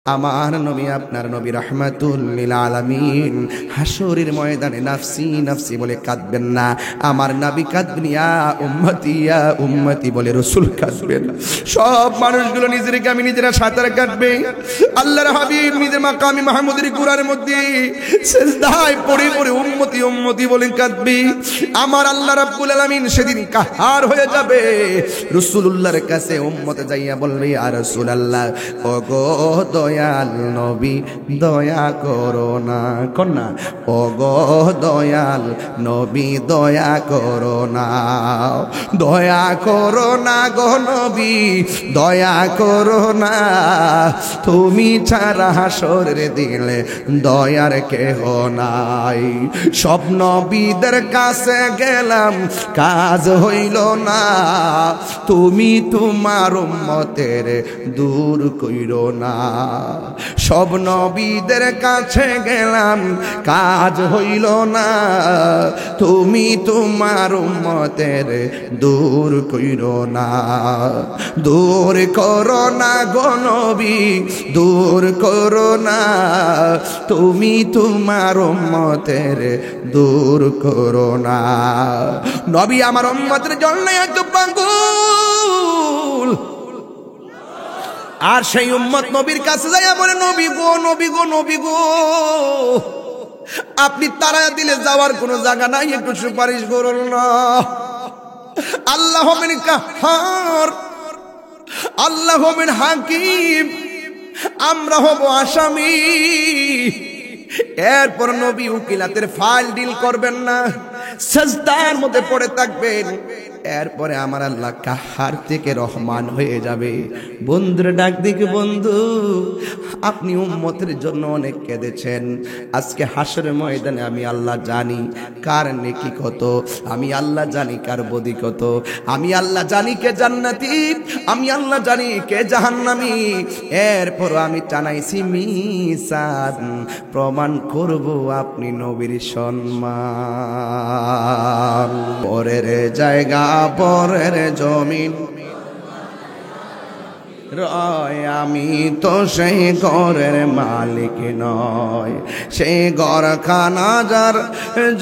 আমার নবী আপনার নবী রাহমাতুল লিল আলামিন হাসরের ময়দানে নাফসি নাফসি বলে কাঁদবেন না। আমার নবী কাঁদবেন ইয়া উম্মতি বলে রাসূল কাঁদবেন। সব মানুষগুলো নিজের কামে নিজেরা সাঁতার কাটবে। আল্লাহর হাবিব নিজের মাকামে মাহমুদের কুরআনের মধ্যে সিজদায় পড়ে পড়ে উম্মতি উম্মতি বলে কাঁদবে। আমার আল্লাহ রাব্বুল আলামিন সেদিন কাহার হয়ে যাবে। রাসূলুল্লাহর কাছে উম্মত যাইয়া বলবে ইয়া রাসূলুল্লাহ ওগো দয়াল নবী দয়া করো না, কন্যা ওগো দয়াল নবী দয়া করো না, দয়া করো না গো নবী দয়া করো না, তুমি ছাড়া হাসরের দিলে দয়ার কেহ নাই। সব নবীদের কাছে গেলাম কাজ হইল না, তুমি তোমার উম্মতের দূর কইরো না। সব নবীদের কাছে গেলাম কাজ হইল না, তুমি তোমার উম্মতের দূর কইরো না। দূর করো না গো নবী দূর করো না, তুমি তোমার উম্মতের দূর করো না। নবী আমার উম্মতের জন্য এত পাগল, আর সেই উম্মত নবীর কাছে যাইয়া বলে নবী গো নবী গো নবী গো আপনি তাড়াইয়া দিলে যাওয়ার কোনো জায়গা নাই, একটু সুপারিশ করুন না। আল্লাহ হবেন কাহার, আল্লাহ হবেন হাকিম, আমরা হব আসামি। এরপর নবী উকিলাতের ফাইল ডিল করবেন না, সাজদার মধ্যে পড়ে থাকবেন। এরপরে আমার আল্লাহ কাহার থেকে রহমান হয়ে যাবে। বন্ধুরা ডাক দিকে বন্ধু আপনি উম্মতের জন্য অনেক কেঁদেছেন। আজকে হাসরের ময়দানে আমি আল্লাহ জানি কার নেকি কত, আমি আল্লাহ জানি কার বদি কত, আমি আল্লাহ জানি কে জান্নাতি, আমি আল্লাহ জানি কে জাহান্নামী। এরপর আমি টানাইছি মিসান, প্রমাণ করব আপনি নবীর সম্মান। পরের জায়গা পরের জমিন রয়, আমি তো সেই ঘরের মালিক নয়, সেই ঘরখানা যার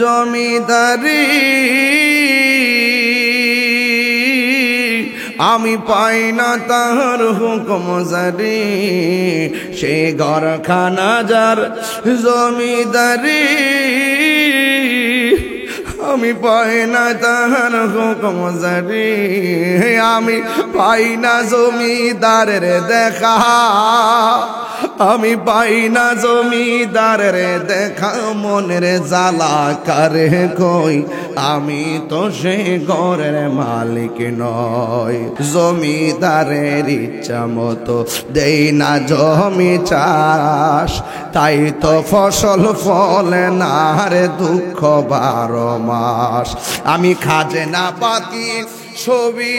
জমিদারি আমি পাই না তাহার হুকুম জারি, সেই ঘরখানা যার জমিদারি আমি পাই না তাহার হুকুম জারি, আমি পাই না জমিদারের দেখা, আমি পাই না জমিদারের দেখা, মনের জ্বালা কারে কই আমি তো সে ঘরের মালিক নয়। জমিদারের ইচ্ছা মতো দেই না জমি চাষ, তাই তো ফসল ফলে না রে দুঃখ 12 মাস। আমি খাজনা পাতি ছবি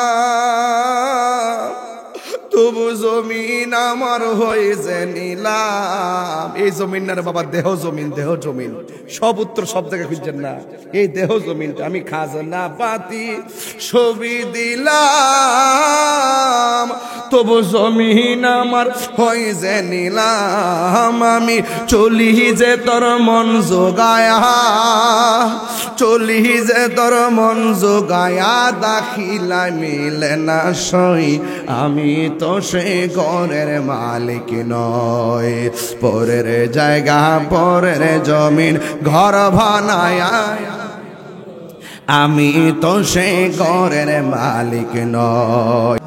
দিলাম, তবু জমিন আমার হয়েছে নিলাম। এই জমিন না রে বাবা, দেহ জমিন, দেহ জমিন। সব উত্তর সব জায়গায় খুঁজছেন না, এই দেহ জমিনটা আমি খাজনা পাতি ছবি দিলাম, তবু জমিন আমার হয়েছে নিলাম। আমি চলি যে তোর মন জোগায়া, চলি যে তোর মন জোগায়া, দাখিলা মিলে না সই আমি তো সে ঘরের মালিক নয়। পরের জায়গা পরের জমিন ঘর বানায়া, আমি তো সে ঘরের মালিক নয়।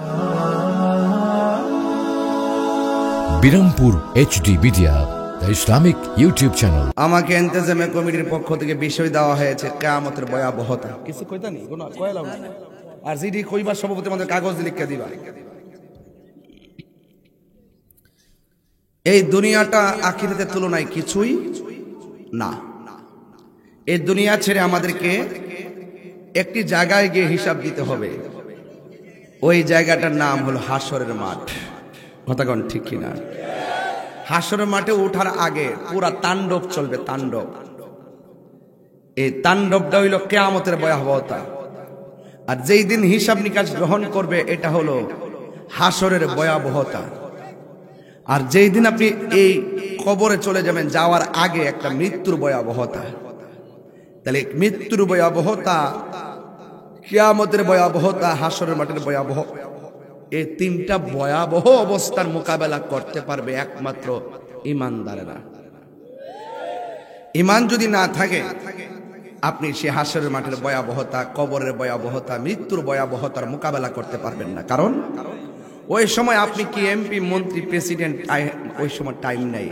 Birampur HD media, the Islamic YouTube channel. আমাকে ইন্তেজামে কমিটির পক্ষ থেকে বিষয় দেওয়া হয়েছে কিয়ামতের ভয়াবহতা। কিছু কইতা নি কোন কয়লাম, আর জিডি কইবার সভাপতি আমাদের কাগজ লিখে দিবা। এই দুনিয়াটা আখিরাতের তুলনায় কিছুই না। এই দুনিয়া ছেড়ে আমাদেরকে একটি জায়গায় গিয়ে হিসাব দিতে হবে। ওই জায়গাটার নাম হলো হাসরের মাঠ। কথাগণ ঠিক কিনা? হাসরের মাঠে ওঠার আগে পুরা তাণ্ডব চলবে, তাণ্ডব। এই তাণ্ডবটা হইল কিয়ামতের ভয়াবহতা। আর যেই দিন হিসাব নিকাশ গ্রহণ করবে এটা হলো হাসরের ভয়াবহতা। আর যেই দিন আপনি এই কবরে চলে যাবেন, যাওয়ার আগে একটা মৃত্যুর ভয়াবহতা। তাহলে মৃত্যুর ভয়াবহতা, কিয়ামতের ভয়াবহতা, হাসরের মাঠের ভয়াবহ, এই তিনটা ভয়াবহ অবস্থার মোকাবেলা করতে পারবে একমাত্র ঈমানদারেরা। ঈমান যদি না থাকে, আপনি সে হাসরের মাঠের ভয়াবহতা, কবরের ভয়াবহতা, মৃত্যুর ভয়াবহতার মোকাবেলা করতে পারবেন না। কারণ ওই সময় আপনি কি এমপি, মন্ত্রী, প্রেসিডেন্ট, ওই সময় টাইম নেই।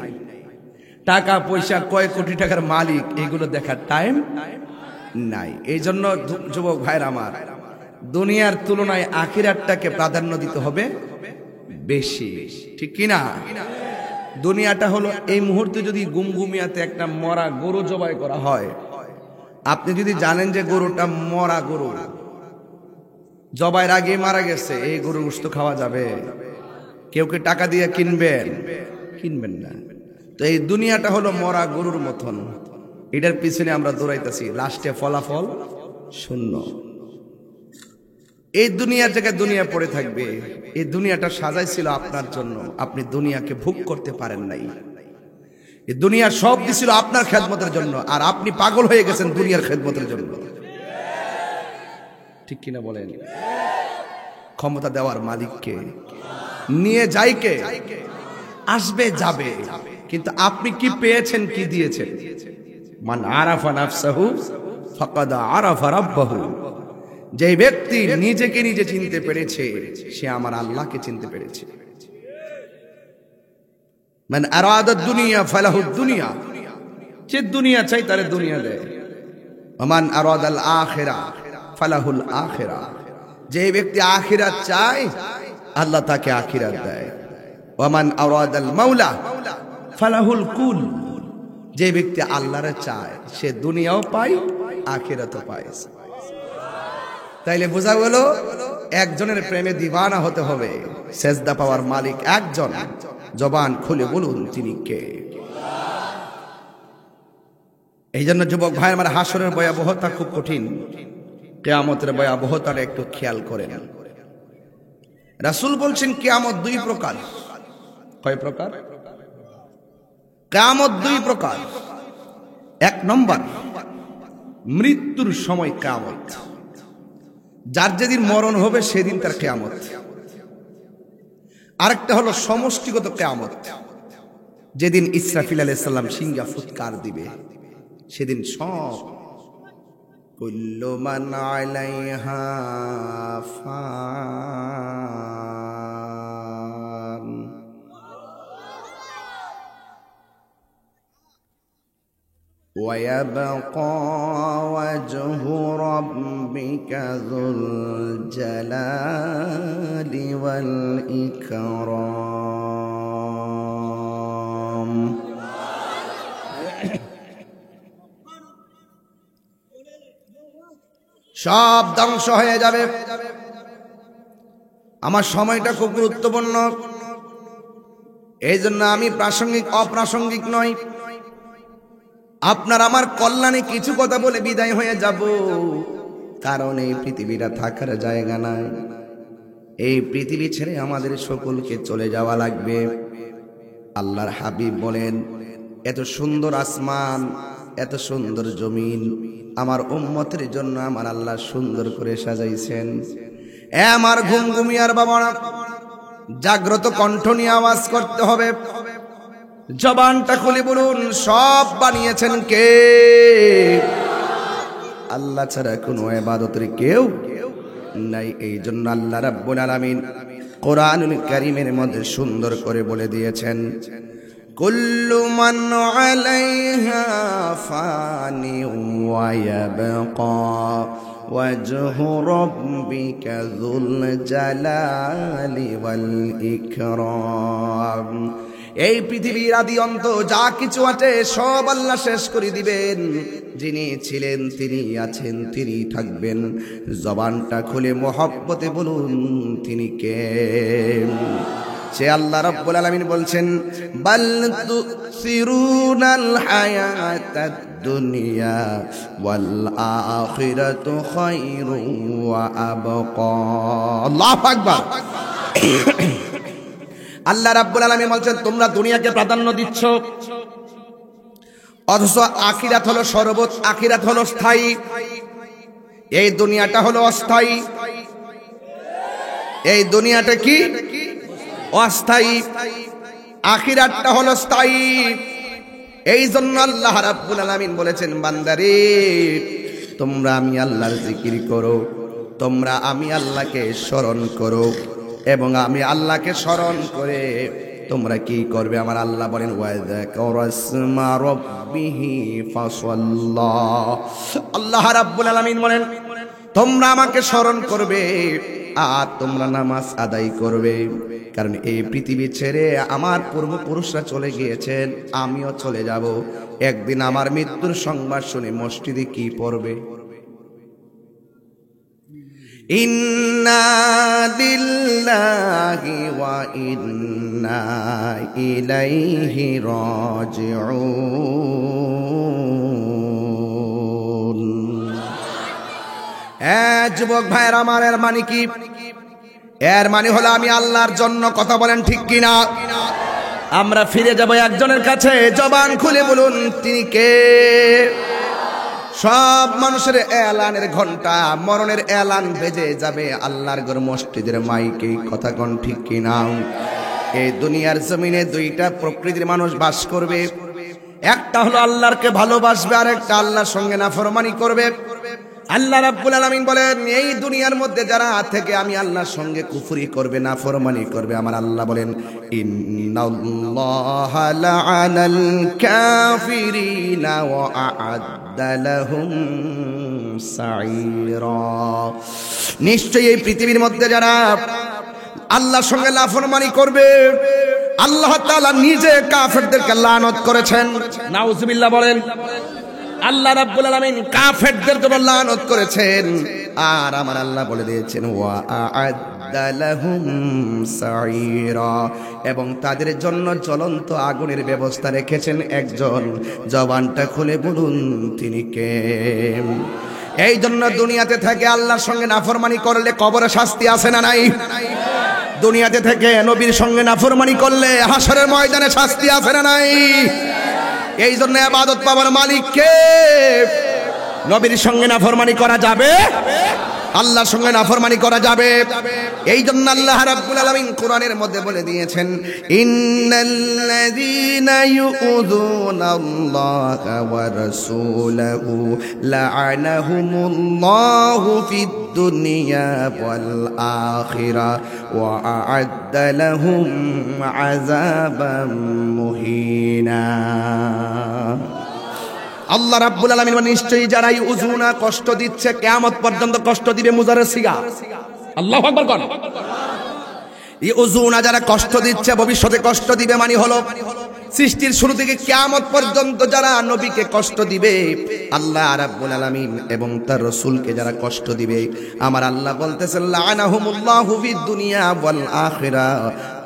টাকা পয়সা, কয় কোটি টাকার মালিক, এগুলো দেখার টাইম নাই। এই জন্য যুবক ভাইরা আমার, দুনিয়ার তুলনায় আখিরাতটাকে প্রাধান্য দিতে হবে বেশি, ঠিক কিনা? দুনিয়াটা হলো, এই মুহূর্তে যদি গুমগুমিয়াতে একটা মরা গরু জবাই করা হয়, আপনি যদি জানেন যে গরুটা মরা গরু, জবাইয়ের আগে মারা গেছে, এই গরুর গোশত খাওয়া যাবে? কেউ কি টাকা দিয়ে কিনবেন? কিনবেন না। তো এই দুনিয়াটা হলো মরা গরুর মতন, এটার পিছনে আমরা দৌড়াইতেছি, লাস্টে ফলাফল শূন্য। এই দুনিয়ার জায়গায় দুনিয়া পড়ে থাকবে। এই দুনিয়াটা সাজাইছিল আপনার জন্য, আপনি দুনিয়াকে ভোগ করতে পারেন নাই। এই দুনিয়া সব দিছিল আপনার খেদমতের জন্য, আর আপনি পাগল হয়ে গেছেন দুনিয়ার খেদমতের জন্য, ঠিক কিনা বলেন? ক্ষমতা দেওয়ার মালিককে, নিয়ে যাইকে, আসবে যাবে, কিন্তু আপনি কি পেয়েছেন, কি দিয়েছেন? মান আরাফা নাফসাহু ফাকাদ আরাফা রাব্বাহু। যে ব্যক্তি নিজেকে নিজে চিনতে পেরেছে, সে আমার আল্লাহকে চিনতে পেরেছে। মান আরাদা দুনিয়া ফালাহু দুনিয়া, যে দুনিয়া চাই তারে দুনিয়া দেয়। মান আরাদাল আখিরা ফালাহুল আখিরা, যে ব্যক্তি আখিরাত চায় আল্লাহ তাকে আখিরাত দেয়। ওয়ামান আরাদাল মাওলা ফালাহুল কুল, যে ব্যক্তি আল্লাহরে চায় সে দুনিয়াও পায় আখিরাতও পায়। তাইলে বোঝা গেল একজনের প্রেমে দিওয়ানা হতে হবে। সেজদা পাওয়ার মালিক একজন, জবান খুলে বলুন তিনি কে? এই জন্য যুবক ভাই আমার, হাসরের ভয়াবহতা খুব কঠিন, কিয়ামতের ভয়াবহতাটা একটু খেয়াল করেন। রাসূল বলছেন কিয়ামত দুই প্রকার। কয় প্রকার? কিয়ামত দুই প্রকার। এক নম্বর, মৃত্যুর সময় কিয়ামত, যার যেদিন মরণ হবে সেদিন তার কিয়ামত। আরেকটা হলো সমষ্টিগত কিয়ামত, যেদিন ইসরাফিল আলাইহিস সালাম সিংহা ফুৎকার দিবে, সেদিন সব কুল্লু মান আলাইহা ফান ওয়া ইয়াবকা ওয়াজহু রাব্বিকা যুল জালালি ওয়াল ইকরাম। সব ধ্বংস হয়ে যাবে। আমার সময়টা খুব গুরুত্বপূর্ণ, এই জন্য আমি প্রাসঙ্গিক অপ্রাসঙ্গিক নয়, আপনার আমার কল্যাণে কিছু কথা বলে বিদায় হয়ে যাব। কারণ এই পৃথিবীটা থাকার জায়গা নাই, এই পৃথিবী ছেড়ে আমাদের সকলকে চলে যাওয়া লাগবে। আল্লাহর হাবিব বলেন, এত সুন্দর আসমান, এত সুন্দর জমিন আমার উম্মতের জন্য আমার আল্লাহ সুন্দর করে সাজাইছেন। এ আমার ঘুমঘুমিয়ার বাবারা, জাগ্রত কণ্ঠ নিয়ে আওয়াজ করতে হবে, জবানটা খুলে বলুন, সব বানিয়েছেন কে? আল্লাহ ছাড়া কোনো ইবাদতের কেউ নাই। এই জন্য আল্লাহ রাব্বুল আলামিন কোরআনুল কারীমের মধ্যে সুন্দর করে বলে দিয়েছেন, কুল্লু মান আলাইহা ফানি ওয়া ইয়াবকা ওয়াজহু রাব্বিকা যুল জালালি ওয়াল ইকরাম। এই পৃথিবীর আদি অন্ত যা কিছু আছে সব আল্লাহ শেষ করে দিবেন। যিনি ছিলেন, তিনি আছেন, তিনি থাকবেন। জবানটা খুলে মহব্বতে বলুন তিনি কে? সে আল্লাহ রাব্বুল আলামিন বলছেন বাল তুসিরুনাল হায়াতাদ দুনিয়া ওয়াল আখিরাতু খায়রুন ওয়া আবকা। আল্লাহু আকবার। আল্লাহ রাব্বুল আলামিন বলছেন তোমরা দুনিয়াকে প্রাধান্য দিচ্ছ, অথচ আখিরাত হলো সর্বোচ্চ, আখিরাত হলো স্থায়ী, এই দুনিয়াটা হলো অস্থায়ী। এই দুনিয়াটা কি? অস্থায়ী, আখিরাতটা হলো স্থায়ী। এই জন্য আল্লাহ রাব্বুল আলামিন বলেছেন বান্দারে তোমরা আমি আল্লাহর জিকির করো, তোমরা আমি আল্লাহকে স্মরণ করো, এবং আমি আল্লাহকে স্মরণ করে তোমরা কি করবে? আমার আল্লাহ বলেন ওয়াযাকারাসমা রাব্বিহি ফাসাল্লা। আল্লাহ রাব্বুল আলামিন বলেন তোমরা আমাকে স্মরণ করবে আর তোমরা নামাজ আদায় করবে, কারণ এই পৃথিবী ছেড়ে আমার পূর্বপুরুষরা চলে গিয়েছেন, আমিও চলে যাব। একদিন আমার মৃত্যুর সংবাদ শুনে মসজিদে কি পড়বে? ইন্না লিল্লাহি ওয়া ইন্না ইলাইহি রাজিউন। যুবক ভাইয়ের আমার, এর মানে কি? এর মানে হলো আমি আল্লাহর জন্য। কথা বলেন ঠিক কিনা? আমরা ফিরে যাব একজনের কাছে, জবান খুলে বলুন তিনি কে? সব মানুষের এলানের ঘন্টা, মরণের এলান বেজে যাবে আল্লাহর ঘর মসজিদের মাইকে। কথা কোন ঠিক কিনা? এই দুনিয়ার জমিনে দুইটা প্রকৃতির মানুষ বাস করবে, একটা হলো আল্লাহকে ভালোবাসবে আর একটা আল্লাহর সঙ্গে নাফরমানি করবে। আল্লাহ রাব্বুল আলামিন বলেন এই দুনিয়ার মধ্যে যারা থেকে আমি আল্লাহর সঙ্গে কুফরি করবে, নাফরমানি করবে, আমার আল্লাহ বলেন ইন্নাল্লাহা লাআনাল কাফিরিনা ওয়া আ'আদ্দা লাহুম সাঈরা। নিশ্চয়ই এই পৃথিবীর মধ্যে যারা আল্লাহর সঙ্গে নাফরমানি করবে আল্লাহ তাআলা নিজে কাফেরদেরকে লানত করেছেন। নাউজুবিল্লাহ বলেন। আল্লাহ রাব্বুল আলামিন কাফেরদের জন্য লানত করেছেন, আর আমার আল্লাহ বলে দিয়েছেন ওয়া আ'আদ্দা লাহুম সাঈরা, এবং তাদের জন্য জ্বলন্ত আগুনের ব্যবস্থা রেখেছেন একজন। জবানটা খুলে বলুন তিনি কে? এই জন্য দুনিয়াতে থেকে আল্লাহর সঙ্গে নাফরমানি করলে কবরে শাস্তি আছে না নাই? দুনিয়াতে থেকে নবীর সঙ্গে নাফরমানি করলে হাসরের ময়দানে শাস্তি আছে না নাই? এই জন্য ইবাদত পাওয়ার মালিক কে? নবীর সঙ্গে নাফরমানি করা যাবে, আল্লাহর সঙ্গে নাফরমানি করা যাবে। এই জন্য আল্লাহ রাব্বুল আলামিন কোরআনের মধ্যে বলে দিয়েছেন ইন্নাল্লাযীনা ইউযুনাল্লাহা ওয়া রাসূলাহু লা'আনাহুমুল্লাহু ফিদ দুনিয়া ওয়াল আখিরা ওয়া আ'আদ্দা লাহুম আযাবাম মুহিনা। আল্লাহ রাব্বুল আলামিন নিশ্চয়ই যারা ইউযুনা কষ্ট দিচ্ছে কিয়ামত পর্যন্ত কষ্ট দিবে। মুজারের সিগা, আল্লাহু আকবার কোন? ইউযুনা যারা কষ্ট দিচ্ছে ভবিষ্যতে কষ্ট দিবে, মানে হলো সৃষ্টির শুরু থেকে কিয়ামত পর্যন্ত যারা নবীকে কষ্ট দিবে আল্লাহ রাব্বুল আলামিন এবং তার রাসূলকে যারা কষ্ট দিবে, আমার আল্লাহ বলতেছেন লা'আনাহুমুল্লাহু ফিদ দুনিয়া ওয়াল আখিরা,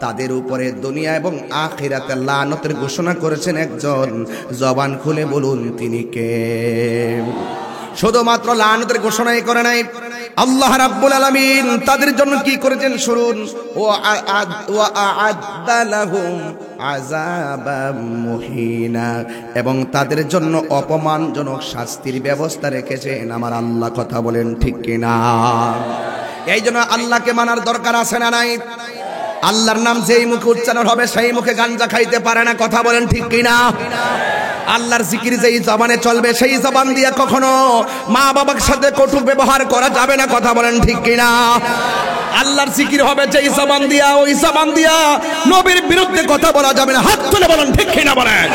তাদের উপরে দুনিয়া এবং আখিরাতে লানতের ঘোষণা করেছেন একজন। জবান খুলে বলুন তিনি কে? শুধুমাত্র লানতের ঘোষণাই করে নাই, আল্লাহ রাব্বুল আলামিন তাদের জন্য কি করেছেন শুনুন। ওয়া আ'আদ্দা লাহুম আযাবাম মুহিনা, এবং তাদের জন্য অপমানজনক শাস্তির ব্যবস্থা রেখেছেন আমার আল্লাহ। কথা বলেন ঠিক কিনা? এই জন্য আল্লাহকে মানার দরকার আছে না নাই? আল্লাহর নাম যেই মুখে উচ্চারণ হবে সেই মুখে গাঞ্জা খাইতে পারে না। কথা বলেন ঠিক কিনা? আল্লাহর জিকির যেই জবানে চলবে সেই জবান দিয়ে কখনো মা বাবার সাথে কটু ব্যবহার করা যাবে না। কথা বলেন ঠিক কিনা? আল্লাহর জিকির হবে যেই জবান দিয়া, ওই জবান দিয়া নবীর বিরুদ্ধে কথা বলা যাবে না। হাত তুলে বলেন ঠিক কিনা বলেন।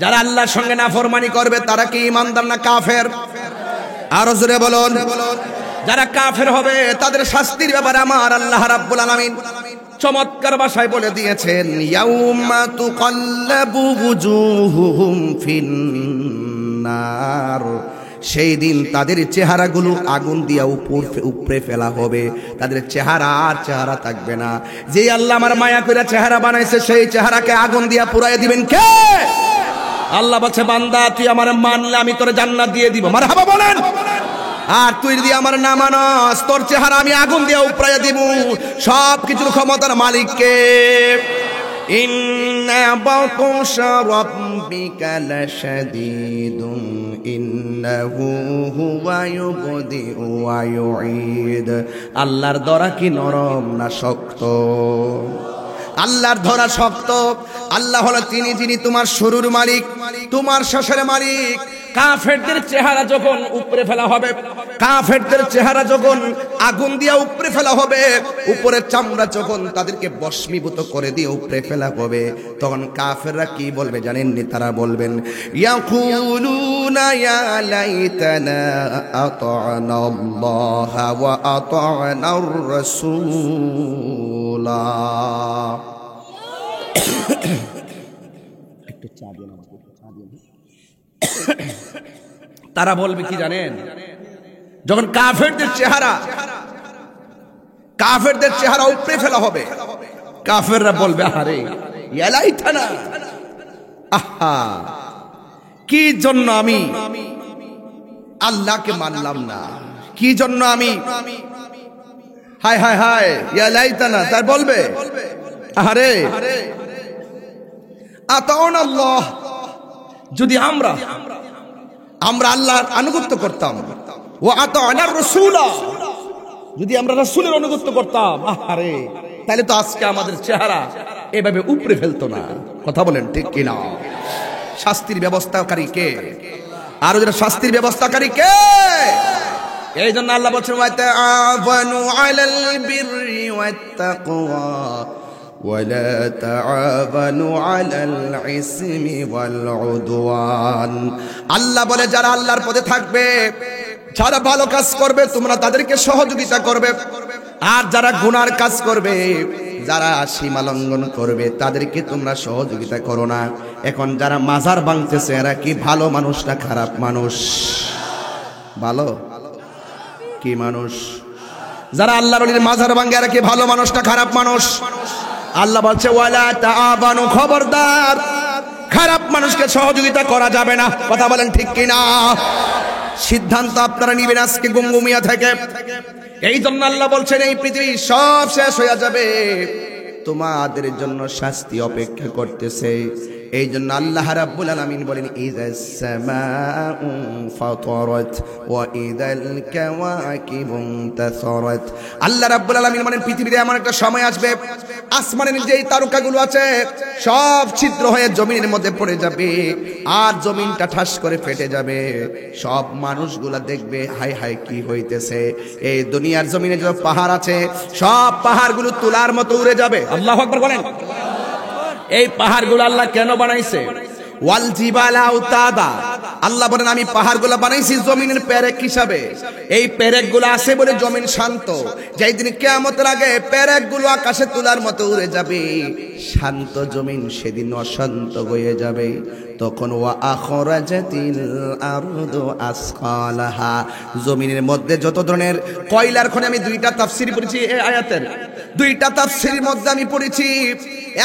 যারা আল্লাহর সঙ্গে নাফরমানি করবে তারা কি ঈমানদার না কাফের? আরো জোরে বলুন। যারা কাফের হবে তাদের শাস্তির ব্যাপারে আমার আল্লাহ রাব্বুল আলামিন চমৎকার ভাষায় বলে দিয়েছেন, ইয়াউমা তুকাল্লাবু ওয়ুজুহুহুম ফিন্নার, সেই দিন তাদের চেহারাগুলো আগুন দিয়া উপরে ফেলা হবে, তাদের চেহারা আর চেহারা থাকবে না। যে আল্লাহ আমার মায়া করে চেহারা বানাইছে সেই চেহারাকে আগুন দিয়া পুরাই দিবেন কে? আল্লাহ বলছে, বান্দা তুই আমার মানলে আমি তোর জান্নাত দিয়ে দিব, মারহাবা বলেন। আর তুই যদি আমার না মানস তোর চেহারা আমি আগুন দিয়ে উপরাইয়া দিব। সব কিছুর ক্ষমতার মালিক কে? ইন্না বাতুশা রাব্বিকা লাশাদীদুন ইন্নাহু হুয়া ইউবদিউ ওয়া ইউঈদ। আল্লাহর ধরা কি নরম না শক্ত? আল্লাহর ধরা শক্ত। আল্লাহ হলো তিনি যিনি তোমার শুরুর মালিক, তোমার শেষের মালিক। কাফেরদের চেহারা যখন উপরে ফেলা হবে, কাফেরদের চেহারা যখন আগুন দিয়া উপরে ফেলা হবে, উপরের চামড়া যখন তাদেরকে ভস্মীভূত করে দিয়ে উপরে ফেলা হবে, তখন কাফেররা কি বলবে জানেননি? তারা বলবেন, ইয়াকুলুনা ইয়া লাইতানা আতা'না আল্লাহা ওয়া আতা'না আর-রাসূলা। একটু চা দিন আমাকে, চা দিন। তারা বলবে কি জানেন? যখন কাফেরদের চেহারা উপরে ফেলা হবে, কাফেররা বলবে, আরে ইয়া লাইতানা, আহা কি জন্য আমি আল্লাহকে মানলাম না, কি জন্য আমি, হায় হায় হায়, ইয়া লাইতানা। তার বলবে, আরে আতাউনা আল্লাহ, যদি আমরা আল্লাহর আনুগত্য করতাম, ও আতাউনা রাসূলা, যদি আমরা রাসূলের আনুগত্য করতাম, আরে তাহলে তো আজকে আমাদের চেহারা এভাবে উপরে ফেলতো না। কথা বলেন ঠিক কিনা? শাস্তির ব্যবস্থাকারী কে? আর যারা শাস্তির ব্যবস্থাকারী কে? এই জন্য আল্লাহ বলছেন, ওয়া তাআওয়ানু আলাল বিররি ওয়াত তাকওয়া ওয়ালা তাআওয়ানু আলাল ইসমি ওয়াল উদওয়ান। আল্লাহ বলে, যারা আল্লাহর পথে থাকবে, যারা ভালো কাজ করবে, তোমরা তাদেরকে সহযোগিতা করবে। আর যারা গুনার কাজ করবে, যারা সীমা লঙ্ঘন করবে, তাদেরকে তোমরা সহযোগিতা করো না। এখন যারা মাজার ভাঙতেছে, এরা কি ভালো মানুষ না খারাপ মানুষ? ভালো কি মানুষ? যারা আল্লাহর ওলির মাজার ভাঙে, এরা কি ভালো মানুষ না খারাপ মানুষ? আল্লাহ বলছে, ওয়ালা তাআবানু, খবরদার খারাপ মানুষকে সহযোগিতা করা যাবে না। কথা বলেন ঠিক কিনা? সিদ্ধান্ত আপনারা নিবেন আজকে গুমগুমিয়া থেকে। এই জন্য আল্লাহ বলছেন, এই পৃথিবী সব শেষ হয়ে যাবে, তোমাদের জন্য শাস্তি অপেক্ষা করতেছে। এই জন্য আল্লাহ রাব্বুল আলামিন বলেন, ইযাস সামাউ ফাতারাত ওয়া ইযাল কাওয়াকিবু তাসারাত। আল্লাহ রাব্বুল আলামিন বলেন, পৃথিবীতে এমন একটা সময় আসবে, আসমানের যেই তারকাগুলো আছে সব ছিদ্র হয়ে জমিনের মধ্যে পড়ে যাবে, আর জমিনটা ঠাস করে ফেটে যাবে। সব মানুষগুলা দেখবে, হায় হায় কি হইতেছে। এই দুনিয়ার জমিনে যে পাহাড় আছে, সব পাহাড়গুলো তুলার মতো উড়ে যাবে। আল্লাহু আকবার বলেন। এই পাহাড়গুলো আল্লাহ কেন বানাইছে? ওয়াল জিবালা আওতাদা, আল্লাহ বলেন আমি পাহাড়গুলো বানাইছি জমিনের পেরেক হিসাবে। এই পেরেকগুলো আছে বলে জমিন শান্ত। যেই দিন কিয়ামতের আগে পেরেকগুলো আকাশে তুলার মতো উড়ে যাবে, শান্ত জমিন সেদিন অশান্ত হয়ে যাবে। তখন ওয়া আখরাজাতিল আরদু আসকালাহা, জমিনের মধ্যে যত ধরনের কয়লার খনি, আমি দুইটা তাফসীর পড়েছি এই আয়াতের, দুইটা তাফসীরের মধ্যে আমি পড়েছি।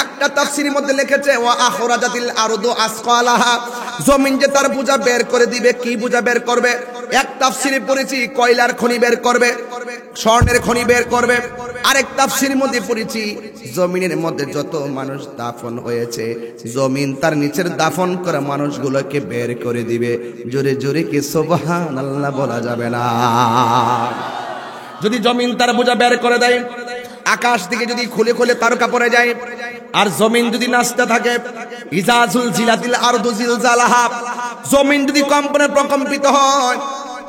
একটা তাফসীরের মধ্যে লিখেছে ওয়া আখরাজাতিল আরদু আসকালাহা, জমিন যে তার বোঝা বের করে দিবে। কি বোঝা বের করবে? এক তাফসীরে পড়েছি কয়লার খনি বের করবে, স্বর্ণের খনি বের করবে। আরেক তাফসীরের মধ্যে পড়েছি জমিনের মধ্যে যত মানুষ দাফন হয়েছে, জমিন তার নিচের দাফন করা মানুষগুলোকে বের করে দিবে। জোরে জোরে কি সুবহানাল্লাহ বলা যাবে না? যদি জমিন তার বোঝা বের করে দেয়, আকাশ থেকে যদি খুলে খুলে তারকা পড়ে যায়, আর জমিন যদি নাচতে থাকে, ইজা জুলজিলাতিল আরদু জিলজালাহা, জমিন যদি কম্পনে প্রকম্পিত হয়,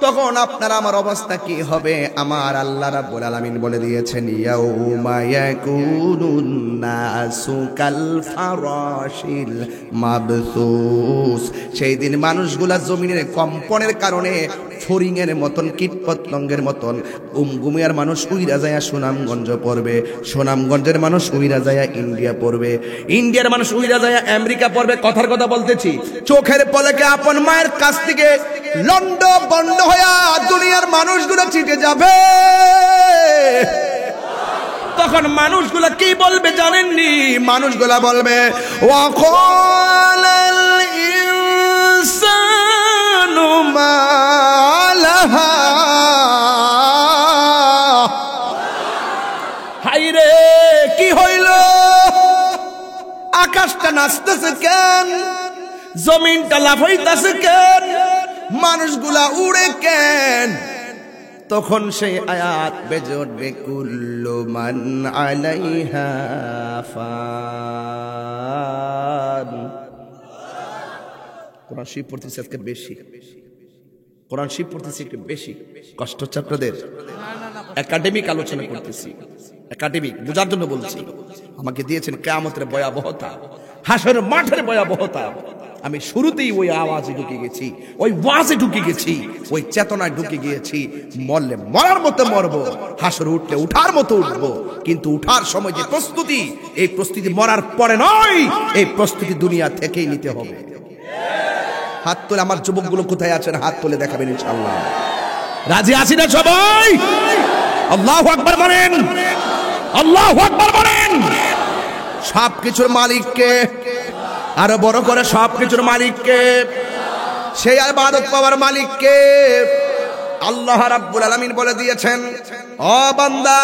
তখন আপনার আমার অবস্থা কি হবে? আমার আল্লাহ রাব্বুল আলামিন বলে দিয়েছেন, ইয়াউমা ইয়াকুনুন নাসু কাল ফারাশিল মাবসুস। সেই দিন মানুষগুলা জমিনের কম্পনের কারণে ফড়িংয়ের মতন, কীটপতঙ্গের মতন, গুমিয়ার মানুষ উইরা যায় সুনামগঞ্জ পড়বে, সুনামগঞ্জের মানুষ উইরা যায় ইন্ডিয়া পড়বে, ইন্ডিয়ার মানুষ উইরা যায় আমেরিকা পড়বে। কথার কথা বলতেছি, চোখের পলকে আপন মায়ের কাছ থেকে লন্ড বন্ড হইয়া দুনিয়ার মানুষগুলো ছিটে যাবে। তখন মানুষগুলা কি বলবে জানেননি? মানুষগুলা বলবে, ওয়াকালাল ইনসানু মা লাহা, হায়রে কি হইল? আকাশটা নাচতেছে কেন? জমিনটা লাফাইতেছে কেন? মানুষগুলা উড়ে কেন? তখন সেই আয়াত বেজে উঠবে, কুল্লু মান আলাইহা ফান। কোরআন শরীফ পড়তেছি আজকে বেশি, কোরআন শরীফ পড়তেছি একটু বেশি, কষ্ট হচ্ছে আপনাদের? একাডেমিক আলোচনা করতেছি, একাডেমিক বোঝার জন্য বলছি। আমাকে দিয়েছেন কিয়ামতের ভয়াবহতা, হাসরের মাঠের ভয়াবহতা। আমি শুরুতেই ওই আওয়াজে ঢুকে গেছি, ওই ওয়াজে ঢুকে গেছি, ওই চেতনায় ঢুকে গিয়েছি। মরলে মরার মতো মরবো, হাসর উঠলে উঠার মতো উঠবো। কিন্তু উঠার সময় যে প্রস্তুতি, এই প্রস্তুতি মরার পরে নয়, এই প্রস্তুতি দুনিয়া থেকেই নিতে হবে। হাত তুলে, আমার যুবকগুলো কোথায় আছেন? হাত তুলে দেখাবেন ইনশাআল্লাহ। রাজি আছি না সবাই? আল্লাহু আকবার বলেন, আল্লাহু আকবার বলেন। সবকিছুর মালিককে, আরো বড় করে সবকিছুর মালিককে, সেই ইবাদত পাওয়ার মালিককে আল্লাহ রাব্বুল আলামিন বলে দিয়েছেন, ও বান্দা,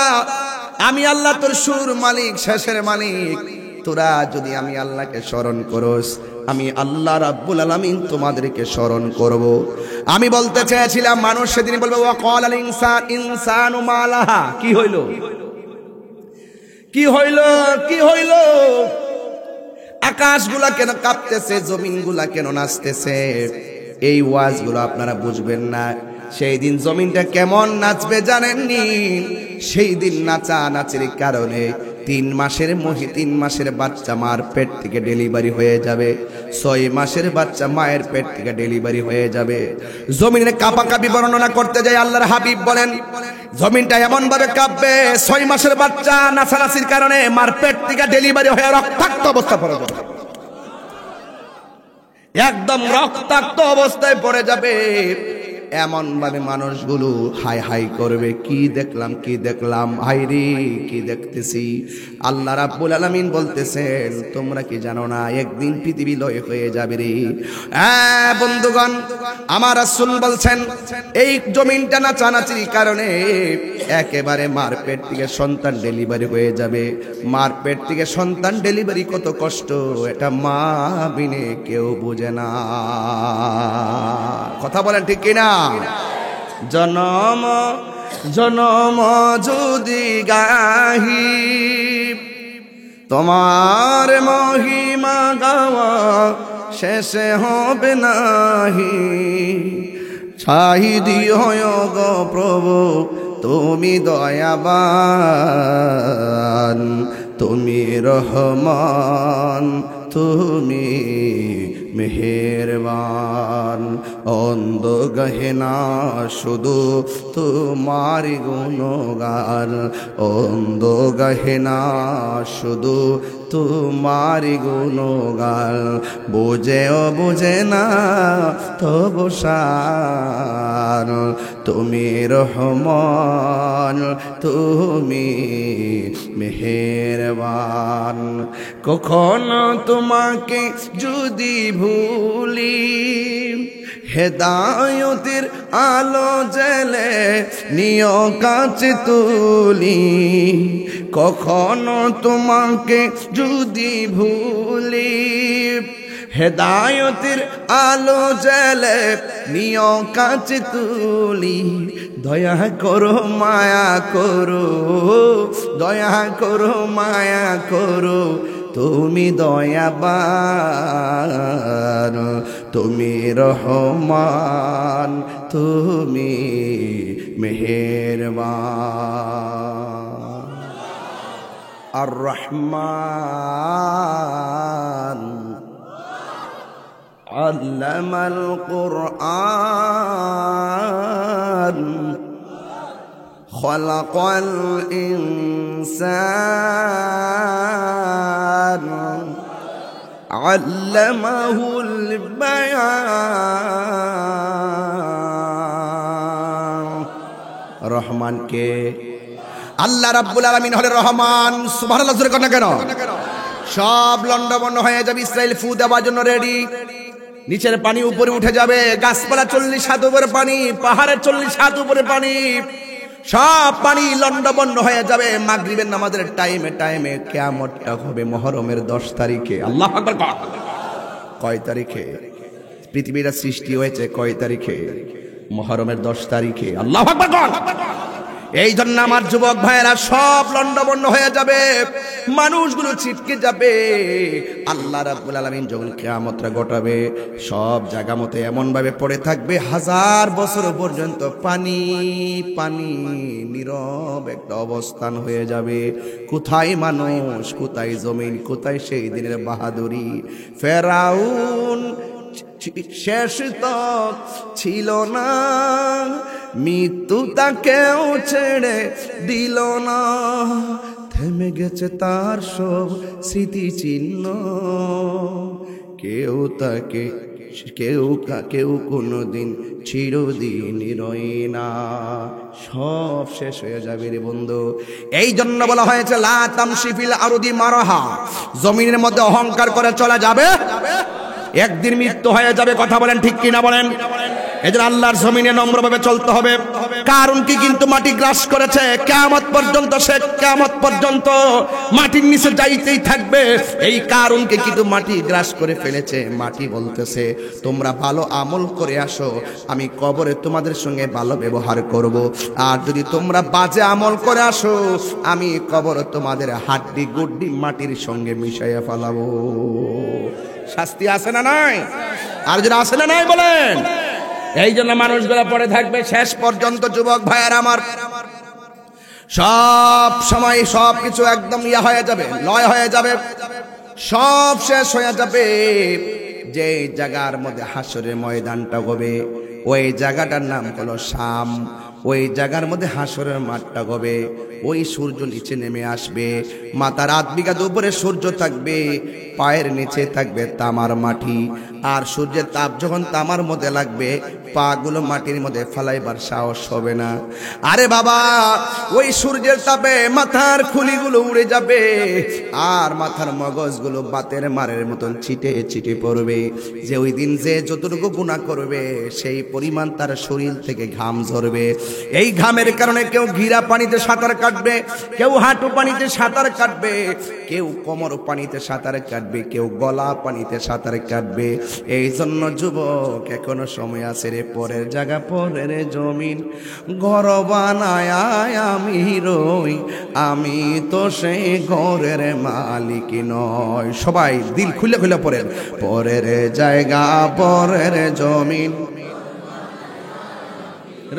আমি আল্লাহ তোর শুরুর মালিক, শেষের মালিক। তোরা যদি আমি আল্লাহকে স্মরণ করস, আমি আল্লাহ রাব্বুল আলামিন তোমাদেরকে স্মরণ করব। আমি বলতে চেয়েছিলাম, মানুষ সেদিন বলবে, ওয়াকালাল ইনসানু মা লাহা। কি হইল? কি হইল? কি হইল? আকাশগুলা কেন কাঁপতেছে? জমিনগুলা কেন নাচতেছে? এই ওয়াজগুলো আপনারা বুঝবেন না। সেই দিন জমিনটা কেমন নাচবে জানেননি? সেই দিন নাচা নাচের কারণে 3 মাসের বাচ্চা মার পেট থেকে ডেলিভারি হয়ে যাবে, 6 মাসের বাচ্চা মায়ের পেট থেকে ডেলিভারি হয়ে যাবে। জমিনের কাঁপাকাঁপি বর্ণনা করতে যাই আল্লাহর হাবিব বলেন, জমিনটা এমন ভাবে কাঁপবে, 6 মাসের বাচ্চা নাচানাচির কারণে মার পেট থেকে ডেলিভারি হয়ে রক্তাক্ত অবস্থা পড়ে যাবে, একদম রক্তাক্ত অবস্থায় পড়ে যাবে। এমন ভাবে মানুষগুলো হাই হাই করবে, কি দেখলাম, কি দেখলাম, হাই রে কি দেখতেছি। আল্লাহ রাব্বুল আলামিন বলতেছেন, তোমরা কি জানো না একদিন পৃথিবী লয় হয়ে যাবে রে? হ্যাঁ বন্ধুগণ, আমার রাসূল বলছেন, এই জমিনটা নাচানাচির কারণে একেবারে মার পেট থেকে সন্তান ডেলিভারি হয়ে যাবে। মার পেট থেকে সন্তান ডেলিভারি কত কষ্ট, এটা মা বিনে কেউ বোঝে না। কথা বলেন ঠিক কিনা? জনম জনম যদি গাহি, তোমার মহিমা গাওয়া শেষে হবে নাহি। শাহিদি হয় গো প্রভু তুমি দয়াবান, তুমি রহমান, তুমি মেহেরবান। অন্ধ গহেনা শুধু তোমার গুণগান, অন্ধ গহেনা শুধু তোমার গুণগান। বুঝেও বুঝে না তবু শান, তুমি রহমান, তুমি মেহেরবান। কখনো তোমাকে যদি ভুলি, হেদায়তের আলো জেলে নিয় কাছে তুলি। কখনো তোমাকে যদি ভুলি, হেদায়তের আলো জেলে নিয় কাছে তুলি। দয়া করো মায়া করো, দয়া করো মায়া করো, তুমি দয়াবান, তুমি রহমান, তুমি মেহেরবান। আর রহমান আল্লামাল কুরআন খালাকাল ইনসান আল্লামাহুল বায়ান। রহমান কে? আল্লাহ রাব্বুল আলামিন হলেন রহমান। সুবহানাল্লাহ জোরে কর না কেন? সব লন্ডভন্ড হয়ে যাবে, ইসরায়েল ফু দেওয়ার জন্য রেডি। নিচের পানি উপরে উঠে যাবে, গাছপালা 40 হাত উপরে পানি, পাহাড়ের 40 হাত উপরে পানি, সব পানি লন্ডভন্ড হয়ে যাবে। মাগরিবের নামাজের টাইমে টাইমে কিয়ামতটা হবে মুহররমের 10 তারিখে। আল্লাহু আকবার। কয় তারিখে? পৃথিবীর সৃষ্টি হয়েছে কয় তারিখে? মুহররমের 10 তারিখে। আল্লাহু আকবার। এই জন্য আমার যুবক ভাইয়েরা সব লন্ডভন্ড হয়ে যাবে, মানুষগুলো ছিটকে যাবে। আল্লাহ রাব্বুল আলামিন যখন কিয়ামতটা ঘটাবে, সব জায়গা মতো এমন ভাবে পড়ে থাকবে 1000 বছর পর্যন্ত পানি পানি, নীরব একটা অবস্থান হয়ে যাবে। কোথায় মানুষ, কোথায় জমিন, কোথায় সেই দিনের বাহাদুরি? ফেরাউন শেষ তো ছিল না, মৃত্যু তাকেও ছেড়ে দিল না, থেমে গেছে তার সব স্মৃতিচিহ্ন। কেউ তাকে কেউ কোনোদিন চিরদিন রয় না, সব শেষ হয়ে যাবে রে বন্ধু। এই জন্য বলা হয়েছে লা তামশি ফিল আরদি মারাহা, জমিনের মধ্যে অহংকার করে চলা যাবে, একদিন মৃত্যু হয়ে যাবে। কথা বলেন ঠিক কিনা বলেন? এজন্য আল্লাহর জমিনে নম্রভাবে চলতে হবে। কারণ কি কিন্তু মাটি গ্রাস করেছে, কিয়ামত পর্যন্ত, সে কিয়ামত পর্যন্ত মাটির নিচে যাইতেই থাকবে। এই কারণকে কিন্তু মাটি গ্রাস করে ফেলেছে। মাটি বলতেছে তোমরা ভালো আমল করে আসো, আমি কবরে তোমাদের সঙ্গে ভালো ব্যবহার করব। আর যদি তোমরা বাজে আমল করে আসো, আমি কবরে তোমাদের হাড্ডি গুড্ডি মাটির সঙ্গে মিশাইয়া ফেলাবো। শাস্তি আছে না নাই? আর যদি আছে না নাই বলেন? এই জন্য মানুষগুলো পড়ে থাকবে শেষ পর্যন্ত। যুবক ভাইয়ের আমার, সব সময় সব কিছু একদম ইয়া হয়ে যাবে, লয় হয়ে যাবে, সব শেষ হয়ে যাবে। যে জায়গার মধ্যে হাসরের ময়দানটা হবে, ওই জায়গাটার নাম হলো শাম। ওই জায়গার মধ্যে হাসরের মাঠটা হবে। ওই সূর্য নিচে নেমে আসবে, মাথার 8 বিঘা উপরে সূর্য থাকবে, পায়ের নিচে থাকবে তামার মাটি। আর সূর্যের তাপ যখন তামার মধ্যে লাগবে, পাগুলো মাটির মধ্যে ফালাইবার সাহস হবে না। আরে বাবা, ওই সূর্যের তাপে মাথার খুলিগুলো উড়ে যাবে, আর মাথার মগজগুলো বাতের মারের মতন ছিটে ছিটে পড়বে। যে ওই দিন যে যতটুকু গুনাহ করবে, সেই পরিমাণ তার শরীর থেকে ঘাম ঝরবে। এই ঘামের কারণে কেউ ঘিরা পানিতে সাঁতার কাটবে, কেউ হাঁটু পানিতে সাঁতার কাটবে, কেউ কোমর পানিতে সাঁতার কাটবে, কেউ গলা পানিতে সাঁতার কাটবে। এই জন্য যুবক, এখনো সময় আছে রে। পরের জায়গা পরের জমিন ঘর বানায় আমি রই, আমি তো সেই ঘরের মালিক নয়। সবাই দিল খুলে খুলে পড়েন, পরের জায়গা পরের জমিন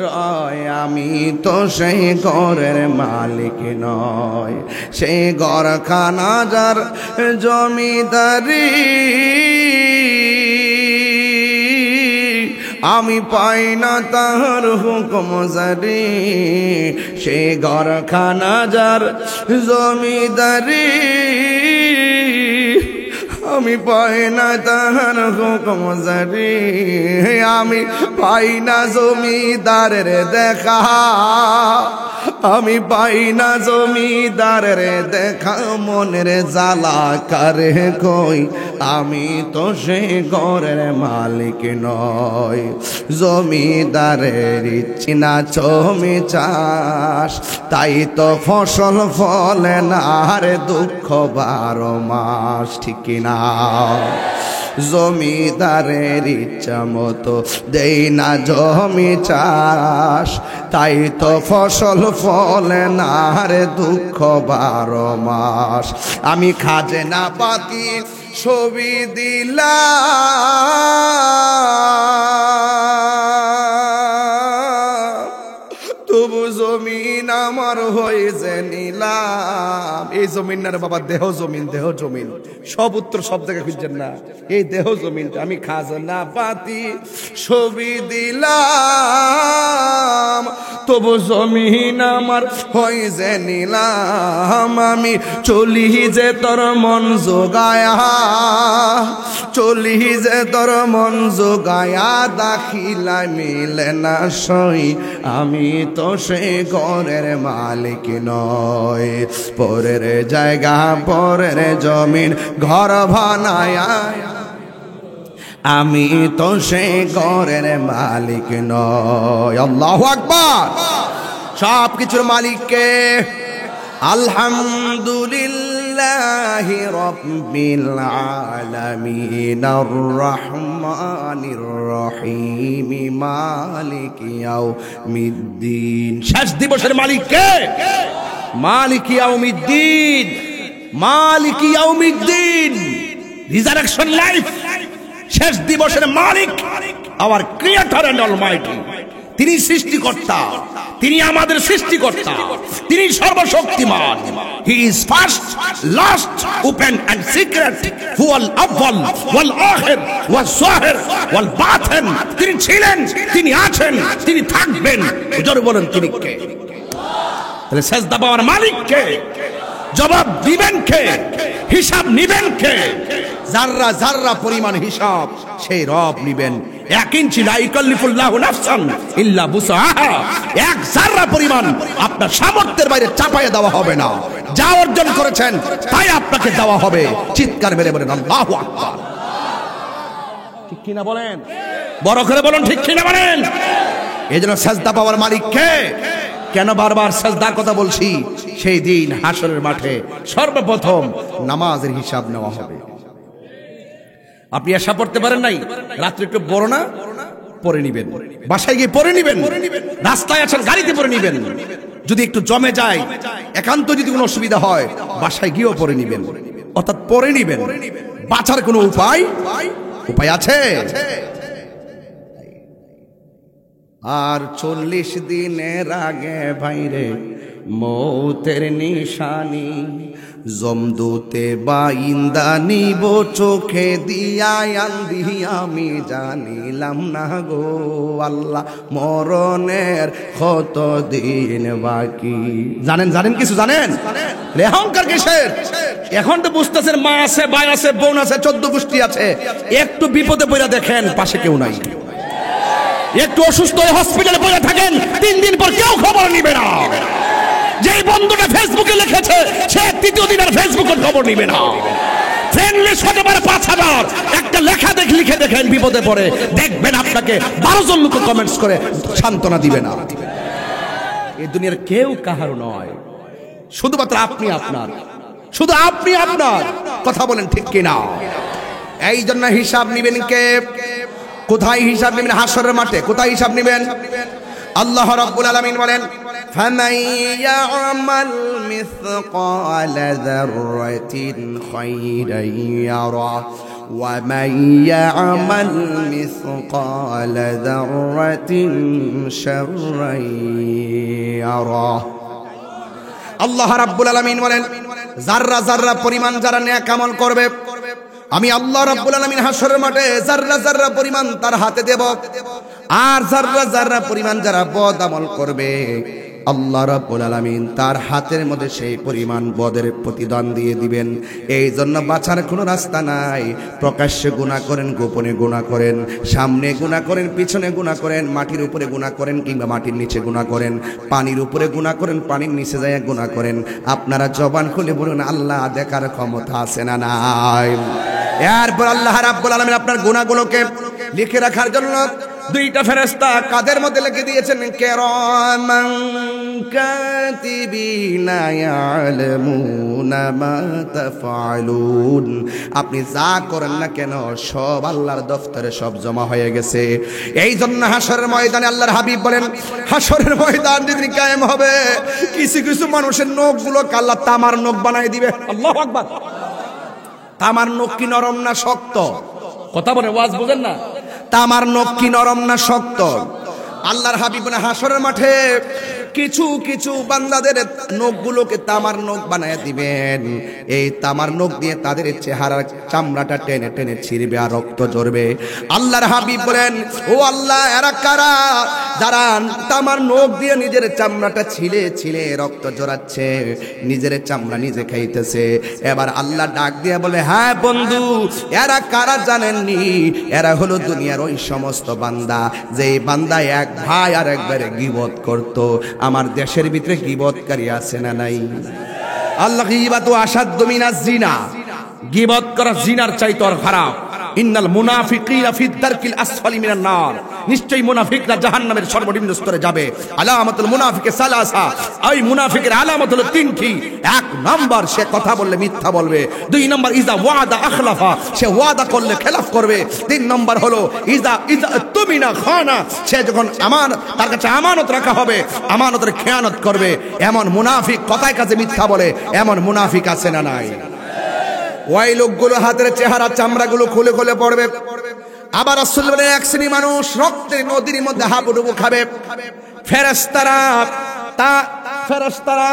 রয়, আমি তো সেই ঘরের মালিক নয়। সেই ঘরখানা যার জমিদারি, আমি পাই না তাহার হুকুম জারি। সেই ঘরখানা যার জমিদারি, আমি পাই না তাহার হুকুম জারি। আমি পাই না জমিদারের দেখা, আমি পাই না জমিদারের দেখা, মনের জ্বালা কারে কই, আমি তো সে ঘরের মালিক নয়। জমিদারের চিনা জমি চাষ, তাই তো ফসল ফলে না, রে দুঃখ 12 মাস। ঠিক কিনা? জমিদারের ইচ্ছা মতো দেই না জমি চাষ, তাই তো ফসল ফলে না রে দুঃখ 12 মাস। আমি খাজনা পাতি ছবি দিলাম, তবু জমিন আমার হয়েছে নিলাম। এই জমিন না রে বাবা, দেহ জমিন, দেহ জমিন। সব উত্তর সব জায়গায় খুঁজছেন না, এই দেহ জমিনটা। আমি খাজনা পাতি ছবি দিলাম, তবু জমিন আমার হয়েছে নিলাম। আমি চলি যে তোর মন জোগায়া, চলি যে তোর মন জোগায়া, দাখিলা মিলে না সই, আমি তো সে ঘরের মালিক নয়। পরের জায়গা পরের জমিন ঘর বানায়া, আমি তো সে ঘরের মালিক নয়। আল্লাহু আকবার। সব কিছুর মালিক কে? আলহামদুলিল্লাহি রাব্বিল আলামিন আর রহমানির রহিম মালিক ইয়াউমিদ্দিন। শেষ দিবসের মালিক কে? মালিক ইয়াউমিদ্দিন, মালিক ইয়াউমিদ্দিন। রিজারেকশন লাইফ, শেষ দিবসের মালিক আওয়ার ক্রিয়েটর এন্ড অলমাইটি। তিনি সৃষ্টিকর্তা, তিনি আমাদের সৃষ্টিকর্তা, তিনি সর্বশক্তিমান। He is first, last, open and secret, হুয়াল আউয়াল ওয়াল আখির ওয়াল যাহির ওয়াল বাতিন। তিনি ছিলেন, তিনি আছেন, তিনি থাকবেন। জোরে বলেন তিনি কে? তাহলে সেজদা পাওয়ার মালিক কে? জবাব দিবেন কে? হিসাব নিবেন কে? জাররা জাররা পরিমাণ হিসাব সেই রব নিবেন। 1 ইঞ্চি লা ইকাল্লিফুল্লাহু নাফসান ইল্লা বুসআহা, 1 জাররা পরিমাণ আপনার সামর্থ্যের বাইরে চাপায়ে দেওয়া হবে না। যা অর্জন করেছেন তাই আপনাকে দেওয়া হবে। চিৎকার মেরে বলেন আল্লাহু আকবার। ঠিক কিনা বলেন? বড় করে বলেন ঠিক কিনা বলেন? এইজন্য সেজদা পাওয়ার মালিক কে? কেন বারবার সেজদার কথা বলছি? সেই দিন হাসরের মাঠে সর্বপ্রথম নামাজের হিসাব নেওয়া হবে। আপনি এসা পড়তে পারেন নাই, রাত্রে একটু বড় না পড়ে নিবেন, বাসায় গিয়ে পড়ে নিবেন, রাস্তায় আছেন গাড়িতে পড়ে নিবেন। যদি একটু জমে যায়, একান্ত যদি কোনো অসুবিধা হয়, বাসায় গিয়েও পড়ে নিবেন। অর্থাৎ পড়ে নিবেন। বাঁচার কোনো উপায় আছে? আর 40 দিনের আগে ভাইরে মৌতের নিশানি, জমদূতে বা ইন্দা নিব চোখে দিয়া আন্দি, আমি জানিলাম না গো আল্লাহ মরণের কত দিন বাকি। জানেন? জানেন কিছু জানেন? অহংকার কিসের? এখন তো বুঝতেছেন মা আছে, ভাই আছে, বোন আছে, 14 গোষ্ঠী আছে। একটু বিপদে পড়া দেখেন পাশে কেউ নাই। একটু অসুস্থ হয়ে হসপিটালে পড়ে থাকেন, 3 দিন পর কেউ খবর নিবে না। যে বন্ধুটা ফেসবুকে লিখেছে সে 3য় দিন আর ফেসবুকে খবর নিবে না। ফ্রেন্ড লিস্ট হতে পারে 5000, একটা লেখা লিখে দেখেন বিপদে পড়ে, দেখবেন আপনাকে 12 জন লোক কমেন্টস করে সান্ত্বনা দিবে না। এই দুনিয়ার কেউ কাহার নয়, শুধুমাত্র আপনি আপনার, শুধু আপনি আপনার। কথা বলেন ঠিক কিনা? এই জন্য হিসাব নিবেন কে? কোথায় হিসাব নেবেন? হাসরের মাঠে। কোথায় হিসাব নেবেন? আল্লাহ রাব্বুল আলামিন বলেন, ফামান ইয়ামাল মিসকালা যাররাতিন খায়রান ইয়ারা ওয়া মান ইয়ামাল মিসকালা যাররাতিন শাররান ইয়ারা। আল্লাহ রাব্বুল আলামিন বলেন, যাররা যাররা পরিমাণ যারা নেক আমল করবে, আমি আল্লাহ রাব্বুল আলামিন হাসরের মাঠে যাররা যাররা পরিমাণ তার হাতে দেব। আর যাররা যাররা পরিমাণ যারা বদ আমল করবে, আল্লাহ রাব্বুল আলামিন তার হাতের মধ্যে সেই পরিমাণ বদের প্রতিদান দিয়ে দিবেন। এই জন্য বাঁচার কোনো রাস্তা নাই। প্রকাশ্যে গুনাহ করেন, গোপনে গুনাহ করেন, সামনে গুনাহ করেন, পিছনে গুনাহ করেন, মাটির উপরে গুনাহ করেন কিংবা মাটির নিচে গুনাহ করেন, পানির উপরে গুনাহ করেন, পানির নিচে যায় গুনাহ করেন, আপনারা জবান খুলে বলুন আল্লাহ দেখার ক্ষমতা আছে না নাই? এরপর আল্লাহ রাব্বুল আলামিন আপনার গুনাহগুলোকে লিখে রাখার জন্য দুইটা ফেরেশতা কাদের মধ্যে লিখে দিয়েছেন কিরামান কাতিবিনা ইয়ালামুনা মা তাফআলুন। আপনি যা করেন না কেন সব আল্লাহর দফতরে সব জমা হয়ে গেছে। এই জন্য হাসরের ময়দানে আল্লাহর হাবিব বলেন, হাসরের ময়দান যেদিন কায়েম হবে, কিছু কিছু মানুষের নখগুলোকে আল্লাহ তামার নখ বানাই দিবে। আল্লাহু আকবার। তামার নখ কি নরম না শক্ত? কথা বলে ওয়াজ বুঝেন না? তামার নখ কি নরম না শক্ত? আল্লাহর হাবিব বলে হাসরের মাঠে কিছু কিছু বান্দাদের নখগুলোকে তামার নখ বানায় দিবেন। এই তামার নখ দিয়ে তাদের চেহারার চামড়াটা টেনে টেনে ছিঁড়বে আর রক্ত ঝরবে। আল্লাহর হাবিব বলেন, ও আল্লাহ, এরা কারা যারা তামার নখ দিয়ে নিজের চামড়াটা ছিলে ছিলে রক্ত ঝরাচ্ছে, নিজের চামড়া নিজে খাইতেছে? এবার আল্লাহ ডাক দিয়ে বলে, হ্যাঁ বন্ধু, এরা কারা জানেননি? এরা হলো দুনিয়ার ওই সমস্ত বান্দা যে বান্দা এক ভাই আর একবারে গীবত করত। আমার দেশের ভিতরে গীবতকারী আছে না নাই? আল্লাহ গীবাতু আসাদ্দু মিনাজ জিনা, গীবত করা জিনার চাইতে আর খারাপ। ইন্নাল মুনাফিকিনা ফি দারকিল আসফালি মিনান নার, নিশ্চয়ই মুনাফিকরা জাহান্নামের সর্বনিম্ন স্তরে যাবে। আলামাতুল মুনাফিকি সালাসা, এই মুনাফিকের আলামত হলো তিনটি। এক নাম্বার, সে কথা বললে মিথ্যা বলবে। দুই নাম্বার, ইজা ওয়াদা আখলাফা, সে ওয়াদা করলে খেলাফ করবে। তিন নাম্বার হলো ইজা তুমিনা খানা, সে যখন তার কাছে আমানত রাখা হবে আমানতের খেয়ানত করবে। এমন মুনাফিক, কথায় কাজে মিথ্যা বলে, এমন মুনাফিক আছে না নাই? ওই লোকগুলো হাতের চেহারা চামড়াগুলো খুলে খুলে পড়বে। আবার রাসূল বলেন, এক শ্রেণী মানুষ রক্তের নদীর মধ্যে হাবুডুবু খাবে। ফেরেশতারা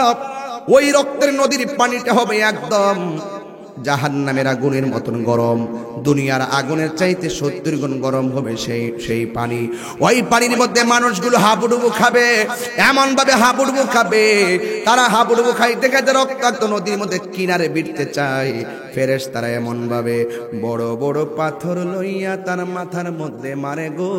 ওই রক্তের নদীর পানিটা হবে একদম জাহান্নামের আগুনের মতন গরম। দুনিয়ার আগুনের চাইতে 70 গুণ গরম হবে সেই পানি। ওই পানির মধ্যে মানুষগুলো হাবুডুবু খাবে, এমন ভাবে হাবুডুবু খাবে, তারা হাবুডুবু খাইতে খাইতে রক্তাক্ত নদীর মধ্যে কিনারে বিড়তে চায়। ফেরেশতারা এমন ভাবে বড় বড় পাথর লইয়া তার মাথার মধ্যে মারে গো।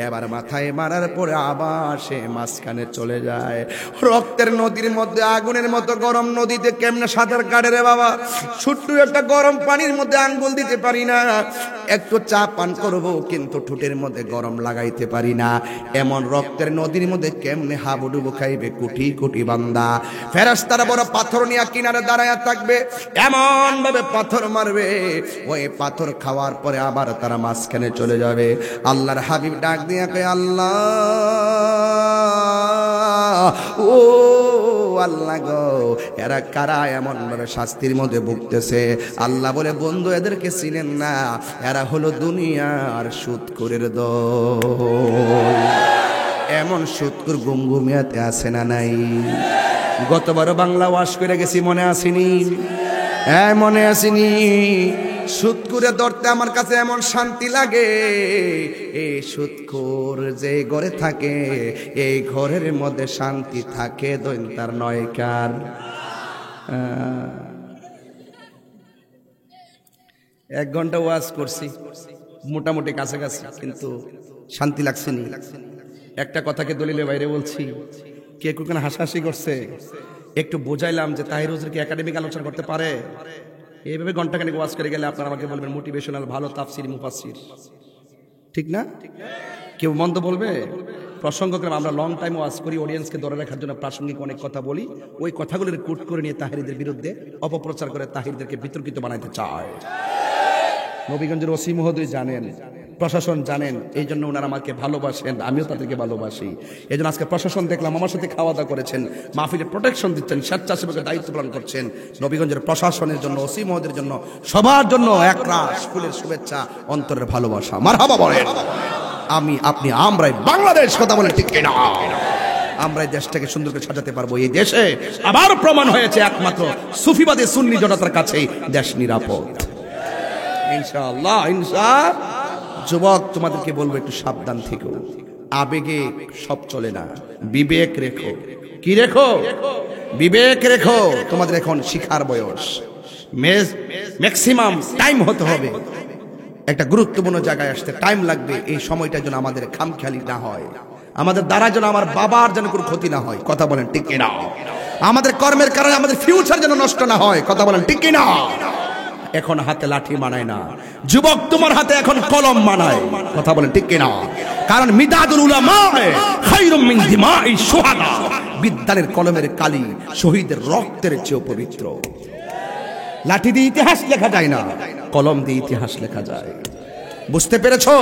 এবার মাথায় মারার পরে আবার সে মাঝখানে চলে যায়। রক্তের নদীর মধ্যে আগুনের মতো গরম নদীতে কেমনে সাঁতার কাটে রে বাবা? ছোট্ট একটা গরম পানির মধ্যে আঙ্গুল দিতে পারি না, একটু চা পান করবো কিন্তু ঠোঁটের মধ্যে গরম লাগাইতে পারি না। এমন রক্তের নদীর মধ্যে কেমনে হাবুডুবু খাইবে কোটি কোটি বান্দা। ফেরেশতারা বড় পাথর নিয়ে কিনারে দাঁড়ায়া থাকবে, এমন ভাবে পাথর মারবে, ওই পাথর খাওয়ার পরে আবার তারা মাঝখানে চলে যাবে। আল্লাহর হাবিব ডাক দিয়ে কয়, আল্লাহ ও আল্লাহ গো, এরা কারা এমন ভাবে শাস্তির মধ্যে ভুগতেছে? আল্লাহ বলে, বন্ধু, এদেরকে চিনেন না? এরা হলো দুনিয়ার সুদখোরের দল। এমন সুদখোর গুমগুমিয়াতে আছে না নাই? গতবার বাংলা ওয়াশ করে গেছি, মনে আসেনি? হ্যাঁ, মনে আসেনি? সুদখোরে ধরতে আমার কাছে এমন শান্তি লাগে। এই সুদখোর যে ঘরে থাকে, এই ঘরের মধ্যে শান্তি থাকে দৈন তার নয় কার। 1 ঘন্টা ওয়াজ করছি, মোটামুটি কাছাকাছি, কিন্তু শান্তি লাগছে নি। একটা কথাকে দলিলের বাইরে বলছি, কে কোন হাসাহাসি করছে, একটু বোঝাইলাম যে তাহির হুজুর কি একাডেমিক আলোচনা করতে পারে। এইভাবে ঘন্টাখানেক ওয়াজ করে গেলে আপনারা আমাকে বলবেন মোটিভেশনাল, ভালো তাফসির মুফাসসির, ঠিক না? কেউ মন্দ বলবে? প্রসঙ্গক্রমে আমরা লং টাইম ওয়াজ করি, অডিয়েন্সকে ধরে রাখার জন্য প্রাসঙ্গিক অনেক কথা বলি। ওই কথাগুলোর কোট করে নিয়ে তাহিরদের বিরুদ্ধে অপপ্রচার করে তাহিরদেরকে বিতর্কিত বানাইতে চায়। নবীগঞ্জের ওসি মহোদয় জানেন, প্রশাসন জানেন, এই জন্য ওনারা আমাকে ভালোবাসেন, আমিও তাদেরকে ভালোবাসি। এই জন্য আজকে প্রশাসন দেখলাম আমার সাথে খাওয়া দাওয়া করেছেন, মাহফিলে প্রোটেকশন দিচ্ছেন, স্বেচ্ছাসেবকের দায়িত্ব পালন করছেন। নবীগঞ্জের প্রশাসনের জন্য, ওসি মহোদয়ের জন্য, সবার জন্য একরাশ ফুলের শুভেচ্ছা, অন্তরের ভালোবাসা। মারহাবা বলেন। আমি, আপনি, আমরাই বাংলাদেশ, কথা বলে ঠিক কিনা? আমরা এই দেশটাকে সুন্দর করে সাজাতে পারবো। এই দেশে আবার প্রমাণ হয়েছে একমাত্র সুফিবাদী সুন্নি জনতার কাছেই দেশ নিরাপদ, ইনশাআল্লাহ। যুবক, তোমাদেরকে বলবো একটু সাবধান থেকো। আবেগে সব চলে না, বিবেক রেখো। কি রেখো? বিবেক রেখো। তোমাদের এখন শিখার বয়স, ম্যাক্সিমাম টাইম হতে হবে। একটা গুরুত্বপূর্ণ জায়গায় আসতে টাইম লাগবে। এই সময়টা যেন আমাদের খামখেয়ালি না হয়, আমাদের দ্বারা যেন আমার বাবার যেন কোনো ক্ষতি না হয়, কথা বলেন ঠিক কিনা? আমাদের কর্মের কারণে আমাদের ফিউচার যেন নষ্ট না হয়, কথা বলেন ঠিক কিনা? এখন হাতে লাঠি মানায় না, যুবক তোমার হাতে এখন কলম মানায়। কথা বলেন ঠিক কিনা? কারণ মিদাদুল উলামা খায়রুম মিন দিমাই শুহাদা, বিদ্যানের কলমের কালি শহীদের রক্তের চেয়ে পবিত্র। লাঠি দিয়ে ইতিহাস লেখা যায় না, কলম দিয়ে ইতিহাস লেখা যায়। বুঝতে পেরেছো?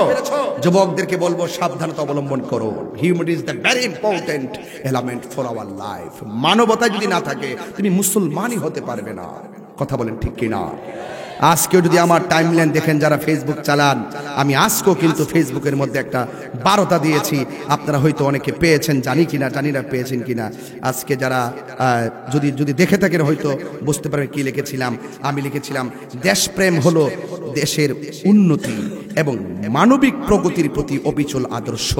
যুবকদেরকে বলবো সাবধানতা অবলম্বন করো। Humanity is the very important element for our life. মানবতা যদি না থাকে তুমি মুসলমানই হতে পারবে না। কথা বলেন ঠিক কিনা? আজকেও যদি আমার টাইমলাইন দেখেন যারা ফেসবুক চালান, আমি আজকেও কিন্তু ফেসবুকের মধ্যে একটা বার্তা দিয়েছি, আপনারা হয়তো অনেকে পেয়েছেন, জানি না পেয়েছেন কিনা। আজকে যারা যদি দেখে থাকেন হয়তো বুঝতে পারবেন কি লিখেছিলাম। আমি লিখেছিলাম দেশপ্রেম হলো দেশের উন্নতি এবং মানবিক প্রগতির প্রতি অবিচল আদর্শ,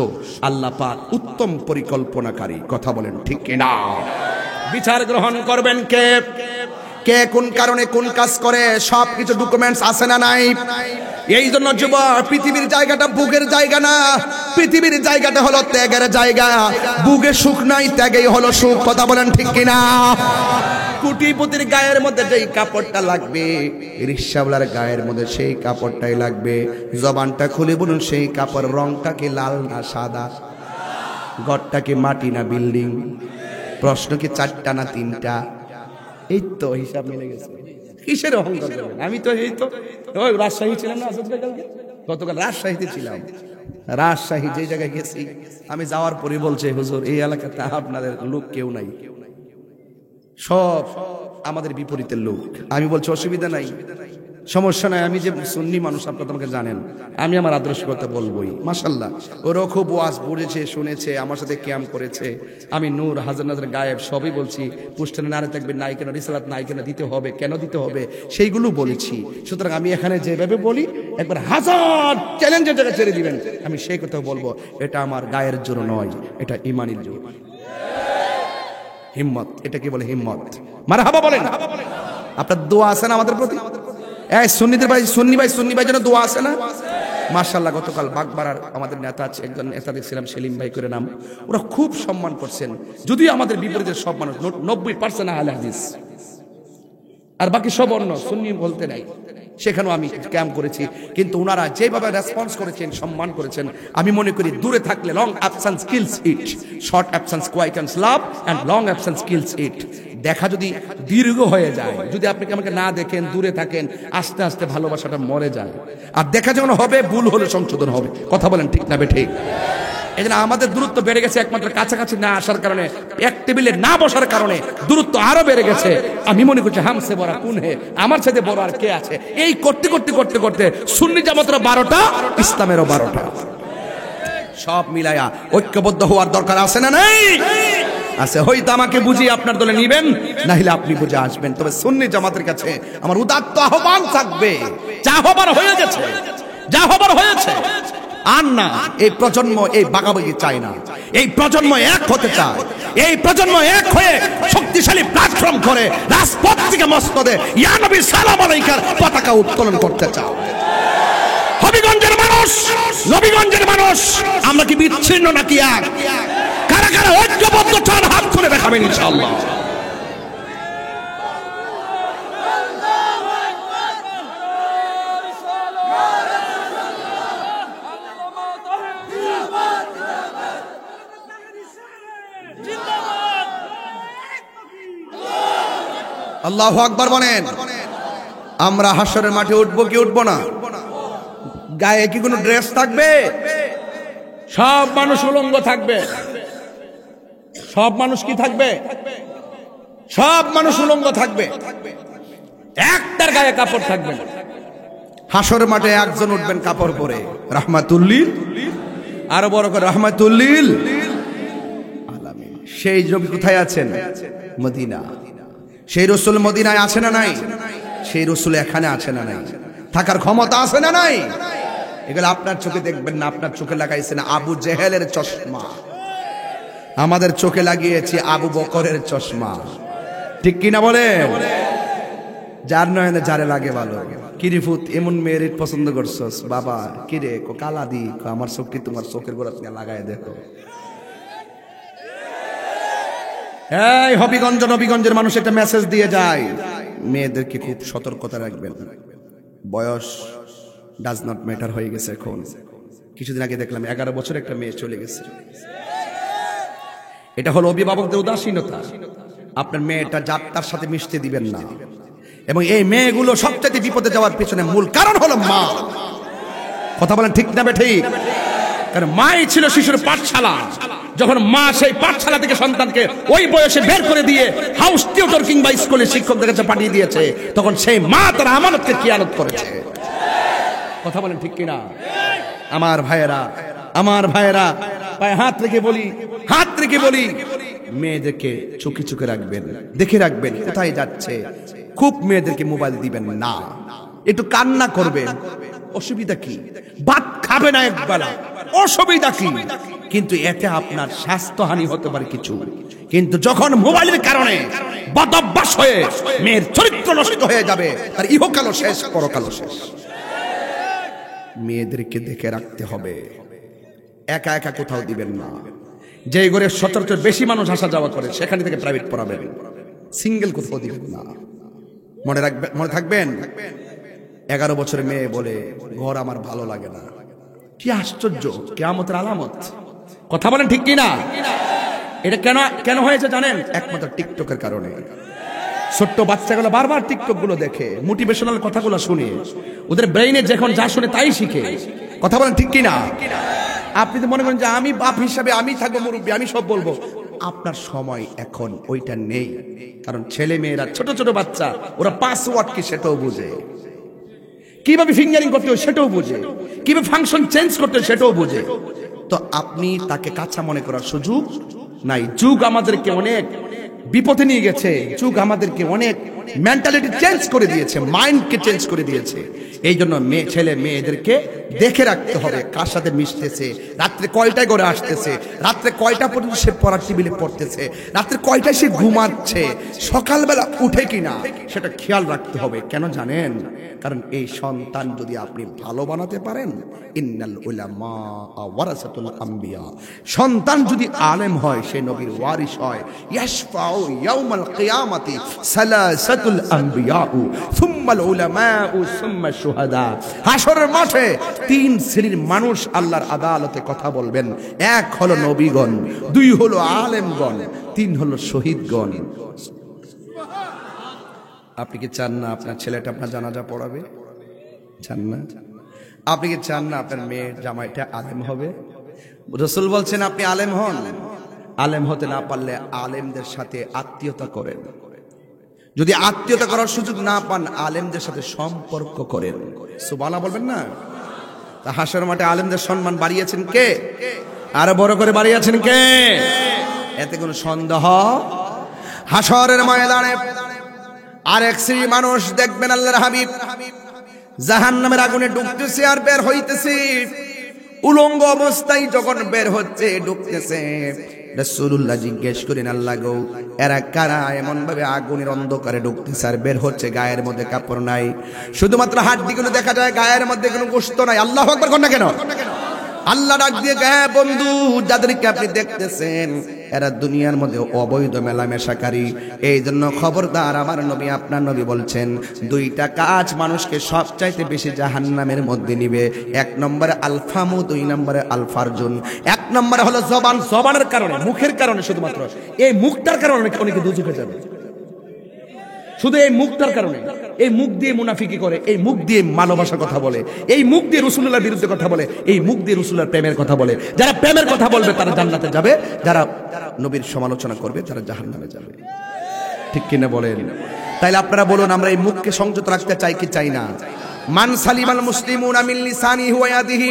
আল্লাহ পাক উত্তম পরিকল্পনাকারী। কথা বলেন ঠিক কিনা? বিচার গ্রহণ করবেন কে কে কোন কারণে কোন কাজ করে সবকিছু ডকুমেন্টস আছে না নাই? এই জন্য যুবক, পৃথিবীর জায়গাটা বুকের জায়গা না, পৃথিবীর জায়গাটা হলো ত্যাগের জায়গা। বুকে সুখ নাই, ত্যাগেই হলো সুখ। কথা বলেন ঠিক কিনা? কোটিপতির গায়ের মধ্যে যেই কাপড়টা লাগবে, রিকশাওয়ালার গায়ের মধ্যে সেই কাপড়টাই লাগবে। জবানটা খুলে বলুন, সেই কাপড় রংটা কি লাল না সাদা? ঘরটা কি মাটি না বিল্ডিং? প্রশ্ন কি চারটা না তিনটা? এই তো হিসাব মিলে গেছে। কিসের অহংকার করবেন? আমি তো এই তো ওই রাজশাহী ছিলাম না, গতকাল রাজশাহীতে ছিলাম। রাজশাহী যে জায়গায় গেছি, আমি যাওয়ার পরে বলছে হুজুর এই এলাকাতে আপনাদের লোক কেউ নাই, সব আমাদের বিপরীতের লোক। আমি বলছি অসুবিধা নাই, সমস্যা নাই, আমি যে সুন্নি মানুষ আপনারা তোমাকে জানেন, আমি আমার আদর্শ কথা বলবোই। মাশাআল্লাহ, ওরাও খুব ওয়াজ পড়েছে, শুনেছে, আমার সাথে ক্যাম্প করেছে। আমি নূর হাজার নাজার গায়েব সবই বলছি। পুষ্টানে নারে থাকবেন নাই কেন, রিসালাত নাই কেন, দিতে হবে কেন দিতে হবে সেইগুলো বলেছি। সুতরাং আমি এখানে যেভাবে বলি একবার হাজার চ্যালেঞ্জের জায়গায় ছেড়ে দিবেন, আমি সেই কথা বলবো। এটা আমার গায়ের জোর নয়, এটা ইমানের জোর, হিম্মত। এটা কি বলে? হিম্মত। মারহাবা বলেন। আপনার দোয়া আছে না আমাদের প্রতি? এই সুন্নিদের ভাই, সুন্নি ভাই যেন দোয়া আছে না? মাশাআল্লাহ, গতকাল বাগবাড়ার আমাদের নেতা আছে, একজন নেতা দেখছিলাম সেলিম ভাই করে নাম, ওরা খুব সম্মান করছেন। যদিও আমাদের বিপরীতে সব মানুষ 90% আহলে হাদিস, আর বাকি সব অন্য সুন্নি বলতে নাই। সেখানেও আমি ক্যাম্প করেছি, কিন্তু ওনারা যেভাবে রেসপন্স করেছেন, সম্মান করেছেন, আমি মনে করি দূরে থাকলে long absence kills it, short absence quickens love and long absence kills it. দেখা যদি দীর্ঘ হয়ে যায়, যদি আপনি আমাকে না দেখেন, দূরে থাকেন, আস্তে আস্তে ভালোবাসাটা মরে যায়। আর দেখা যখন হবে, ভুল হলে সংশোধন হবে। কথা বলেন ঠিক না ঠিক? এই জন্য আমাদের দূরত্ব বেড়ে গেছে একমাত্র কাছাকাছি না আসার কারণে, এক টেবিলে না বসার কারণে দূরত্ব আরো বেড়ে গেছে। আমি মনে করছি হামসে বড় কোন হে, আমার সাথে বড় আর কে আছে? এই করতে করতে করতে করতে সুন্নি জামাতের 12টা, ইসলামেরও 12টা, সব মিলায়া ঐক্যবদ্ধ হওয়ার দরকার আছে না নাই? আছে। হয়তো আমাকে বুঝিয়ে আপনার দলে নিবেন, না হলে আপনি বুঝে আসবেন। তবে সুন্নি জামাতের কাছে আমার উদাত্ত আহ্বান থাকবে, যা হবার হয়ে গেছে, যা হবার হয়েছে, আর না এই প্রজন্ম এই বাগাবাগি চায় না। এই প্রজন্ম এক হতে চায়, এই প্রজন্ম এক হয়ে শক্তিশালী প্ল্যাটফর্ম করে রাজপথ থেকে মসনদে ইয়া নবী সালাম আলাইকার পতাকা উত্তোলন করতে চায়। হবিগঞ্জের মানুষ, নবীগঞ্জের মানুষ, আমরা কি বিচ্ছিন্ন নাকি এক? কারা কারা ঐক্যবদ্ধ চান হাত করে দেখাবেন ইনশাআল্লাহ। আল্লাহু আকবার বলেন। আমরা হাসরের মাঠে উঠবো কি উঠবো না? গায়ে কি কোনো ড্রেস থাকবে? সব মানুষ উলঙ্গ থাকবে। সব মানুষ কি থাকবে? সব মানুষ উলঙ্গ থাকবে, একটার গায়ে কাপড় থাকবে না। হাসরের মাঠে একজন উঠবেন কাপড় পরে, রাহমাতুল্লিল, আরো বড় করে রাহমাতুল্লিল আলামিন। সেই নবী কোথায় আছেন? মদিনা। সেই রাসূল মদিনায় আছে না নাই? সেই রাসূল এখানে আছে না নাই? থাকার ক্ষমতা আছে না নাই? এগুলো আপনার চোখে দেখবেন না, আপনার চোখে লাগাইছেন আবু জেহেলের চশমা, আমাদের চোখে লাগিয়েছি আবু বকরের চশমা। ঠিক কিনা বলেন? যার নয়নে যারে লাগে ভালো। কিরিফুত এমন মেয়ের পছন্দ করছস বাবা? কিরে কো কালা দি, আমার চোখটি তোমার চোখের গোড়া লাগায় দেখো। এই হবিগঞ্জের মানুষ একটা মেসেজ দিয়ে যায়, মেয়েদেরকে খুব সতর্কতা রাখবেন। বয়স ডাজ নট ম্যাটার হয়ে গেছে এখন। কিছুদিন আগে দেখলাম 11 বছর একটা মেয়ে চলে গেছে। এটা হলো অভিভাবকদের উদাসীনতা। আপনার মেয়েটা যাত্রার সাথে মিশতে দিবেন না। এবং এই মেয়েগুলো সবচেয়ে বিপদে যাওয়ার পেছনে মূল কারণ হলো মা। কথা বলেন ঠিক না ঠিক? কারণ মাই ছিল শিশুর পাঠশালা। যখন মা সেই পাঠশালা থেকে সন্তানকে ওই বয়সে বের করে দিয়ে হাউস টিউটর কিংবা স্কুলে শিক্ষকদের কাছে পাঠিয়ে দিয়েছে, তখন সেই মা তার আমানতকে খিয়ানত করেছে। কথা বলেন ঠিক কিনা? আমার ভাইয়েরা পায়ে হাত রেখে বলি মেয়েদেরকে চোখে চোখে রাখবেন, দেখে রাখবেন কোথায় যাচ্ছে। খুব মেয়েদেরকে মোবাইল দিবেন না। একটু কান্না করবেন, অসুবিধা কি? ভাত খাবে না একবেলা, অসুবিধা কি? কিন্তু এতে আপনার স্বাস্থ্যহানি হতে পারে কিছু। কিন্তু যখন মোবাইলের কারণে বদঅভ্যাস হয়ে মেয়ের চরিত্র নষ্ট হয়ে যাবে, তার ইহকালও শেষ, পরকালও শেষ। মেয়েদেরকে দেখে রাখতে হবে। একা একা কোথাও দিবেন না। যে ঘরে সচরাচর বেশি মানুষ আসা যাওয়া করে সেখানে থেকে প্রাইভেট পড়াবেন। সিঙ্গেল কোথাও দিবেন না। মনে থাকবেন। 11 বছরের মেয়ে বলে ঘর আমার ভালো লাগে না। কি আশ্চর্য, কিয়ামতের আলামত। কথা বলেন ঠিক কিনা? এটা কেন হয়েছে জানেন? একমাত্র টিকটকের কারণে। ছোট্ট বাচ্চাগুলো বারবার টিকটক গুলো দেখে, মোটিভেশনাল কথাগুলো শুনে, ওদের ব্রেইনে যখন যা শুনে তাই শিখে। কথা বলেন ঠিক কিনা? আপনি তো মনে করেন যে আমি বাপ হিসাবে আমি থাকবো মুরব্বী, আমি সব বলবো। আপনার সময় এখন ওইটা নেই। কারণ ছেলে মেয়েরা ছোট ছোট বাচ্চা, ওরা পাসওয়ার্ড কি সেটাও বুঝে, কিভাবে ফিঙ্গারিং করতে হয় সেটাও বুঝে, কিভাবে ফাংশন চেঞ্জ করতে হয় সেটাও বুঝে। তো আপনি তাকে কাঁচা মনে করার সুযোগ নাই। যুগ আমাদেরকে অনেক বিপদে নিয়ে গেছে। যুগ আমাদেরকে অনেক মেন্টালিটি চেঞ্জ করে দিয়েছে, মাইন্ডকে চেঞ্জ করে দিয়েছে। এই জন্য ছেলে মেয়েদেরকে দেখে রাখতে হবে কার সাথে মিশতেছে, রাত্রে কয়টায় ঘরে আসতেছে, রাত্রে কয়টা পর্যন্ত সে পড়ার টেবিলে পড়তেছে, রাত্রে কয়টায় সে ঘুমাচ্ছে, সকালবেলা উঠে কিনা সেটা খেয়াল রাখতে হবে। কেন জানেন? কারণ এই সন্তান যদি আপনি ভালো বানাতে পারেন, ইন্নাল উলামা ওয়ারাসাতুল আম্বিয়া, সন্তান যদি আলেম হয় সে নবীর ওয়ারিস হয়। ইয়াশফাউ ইয়াউমাল কিয়ামাতি সালাসাতুল আম্বিয়া সুম্মাল উলামা সুম্মা শুহাদা। হাসরের মাঠে 3 শ্রেণীর মানুষ আল্লাহর আদালতে কথা বলবেন। 1 হলো নবীগণ, 2 হলো আলেমগণ, 3 হলো শহীদগণ। আপনি কি চান না আপনার ছেলেটা আপনার জানাজা পড়াবে? চান না? আপনি কি চান না আপনার মেয়ের জামাইটা আলেম হবে? রাসূল বলছেন আপনি আলেম হন। আলেম হতে না পারলে আলেমদের সাথে আত্মীয়তা করেন। যদি আত্মীয়তা করার সুযোগ না পান, আলেমদের সাথে সম্পর্ক করেন। সুবহানাল্লাহ বলবেন না? তা হাসর মাঠে আলেমদের সম্মান বাড়িয়েছেন কে? আরো বড় করে বাড়িয়েছেন কে? এতে কোনো সন্দেহ? হাসরের ময়দানে আরেক শ্রেণীর মানুষ দেখবেন আল্লাহর হাবিব জাহান্নামের আগুনে ডুবতেছে আর বের হইতেছে। উলঙ্গ অবস্থায় যখন বের হচ্ছে, ঢুকতেছে, রাসূলুল্লাহ জিজ্ঞেস করেন, আল্লাহ গো, এরা কারা এমন ভাবে আগুনের অন্ধকারে ঢুকতেছে আর বের হচ্ছে? গায়ের মধ্যে কাপড় নাই, শুধুমাত্র হাড্ডিগুলো দেখা যায়, গায়ের মধ্যে কোনো গোশত নাই। আল্লাহু আকবার কোন না কেন? আল্লাহ ডাক দিয়ে গায়ে, বন্ধু যাদেরকে আপনি দেখতেছেন এরা দুনিয়ার মধ্যে অবৈধ মেলামেশাকারী। এই জন্য খবরদার, আমার নবী আপনার নবী বলছেন 2টা কাজ মানুষকে সবচাইতে বেশি জাহান্নামের মধ্যে নিবে। 1 নম্বরে আলফামু, 2 নম্বরে আলফারজুন। 1 নম্বরে হলো জবান। জবানের কারণে, মুখের কারণে, শুধুমাত্র এই মুখটার কারণে অনেকে দুজকে যাবে। শুধু এই মুখটার কারণে। এই মুখ দিয়ে মুনাফিকি করে, এই মুখ দিয়ে ভালোবাসার কথা বলে, এই মুখ দিয়ে রাসূলুল্লাহর বিরুদ্ধে কথা বলে, এই মুখ দিয়ে রাসূলুল্লাহর প্রেমের কথা বলে। যারা প্রেমের কথা বলবে তারা জান্নাতে যাবে, যারা নবীর সমালোচনা করবে তারা জাহান্নামে যাবে। ঠিক কিনা বলেন? তাইলে আপনারা বলুন, আমরা এই মুখকে সংযত রাখতে চাই কি চাই না? মান সালিমাল মুসলিমুনা মিন লিসানিহি ওয়া ইয়াদিহি,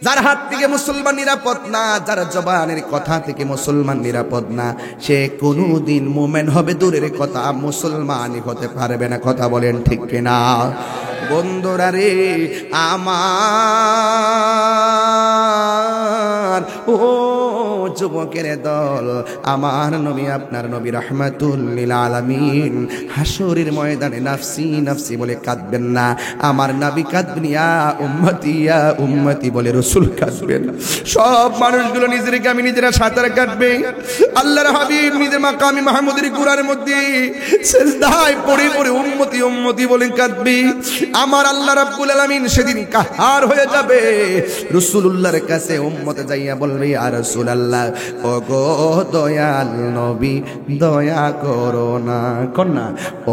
যার হাত থেকে মুসলমান নিরাপদ না, যার জবানের কথা থেকে মুসলমান নিরাপদ না, সে কোনদিন মুমিন হবে দূরের কথা, মুসলমানই হতে পারবে না। কথা বলেন ঠিক কিনা? বন্ধুরা রে আমার, ও যুবকের দল, আমার নবী আপনার নবী রাহমাতুল লিল আলামিন হাসরের ময়দানে নাফসি নাফসি বলে কাঁদবেন না। আমার নবী কাঁদবেন ইয়া উম্মতি বলে রাসূল কাঁদবেন। সব মানুষগুলো নিজের কামে নিজেরা সাঁতার কাটবে। আল্লাহর হাবিব নিজের মাকামে মাহমুদের কুরআনের মধ্যে সিজদায় পড়ে পড়ে উম্মতি উম্মতি বলে কাঁদবে। আমার আল্লাহ রাব্বুল আলামিন সেদিন কাহার হয়ে যাবে। রাসূলুল্লাহর কাছে উম্মত যাইয়া বলবে ইয়া রাসূলুল্লাহ, ওগো দয়াল নবী দয়া করো না, কন্যা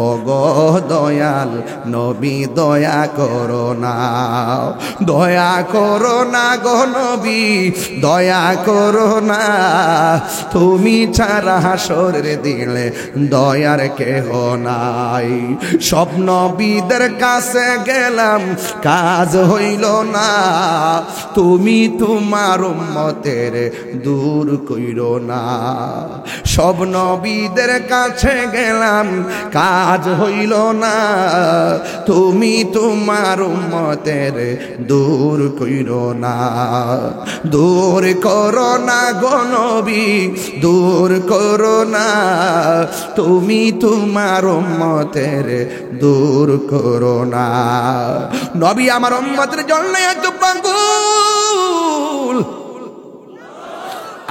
ওগো দয়াল নবী দয়া করো না, দয়া করো না গো নবী দয়া করো না, তুমি ছাড়া হাসরের দিলে দয়ার কেহ নাই। সব নবীদের কাছে গেলাম কাজ হইল না, তুমি তোমার উম্মতের দূর কইরো না। সব নবীদের কাছে গেলাম কাজ হইল না, তুমি তোমার উম্মতের দূর কইরো না। দূর করো না গো নবী দূর করো না, তুমি তোমার উম্মতের দূর করো না। নবী আমার উম্মতের জন্য এত পাগল,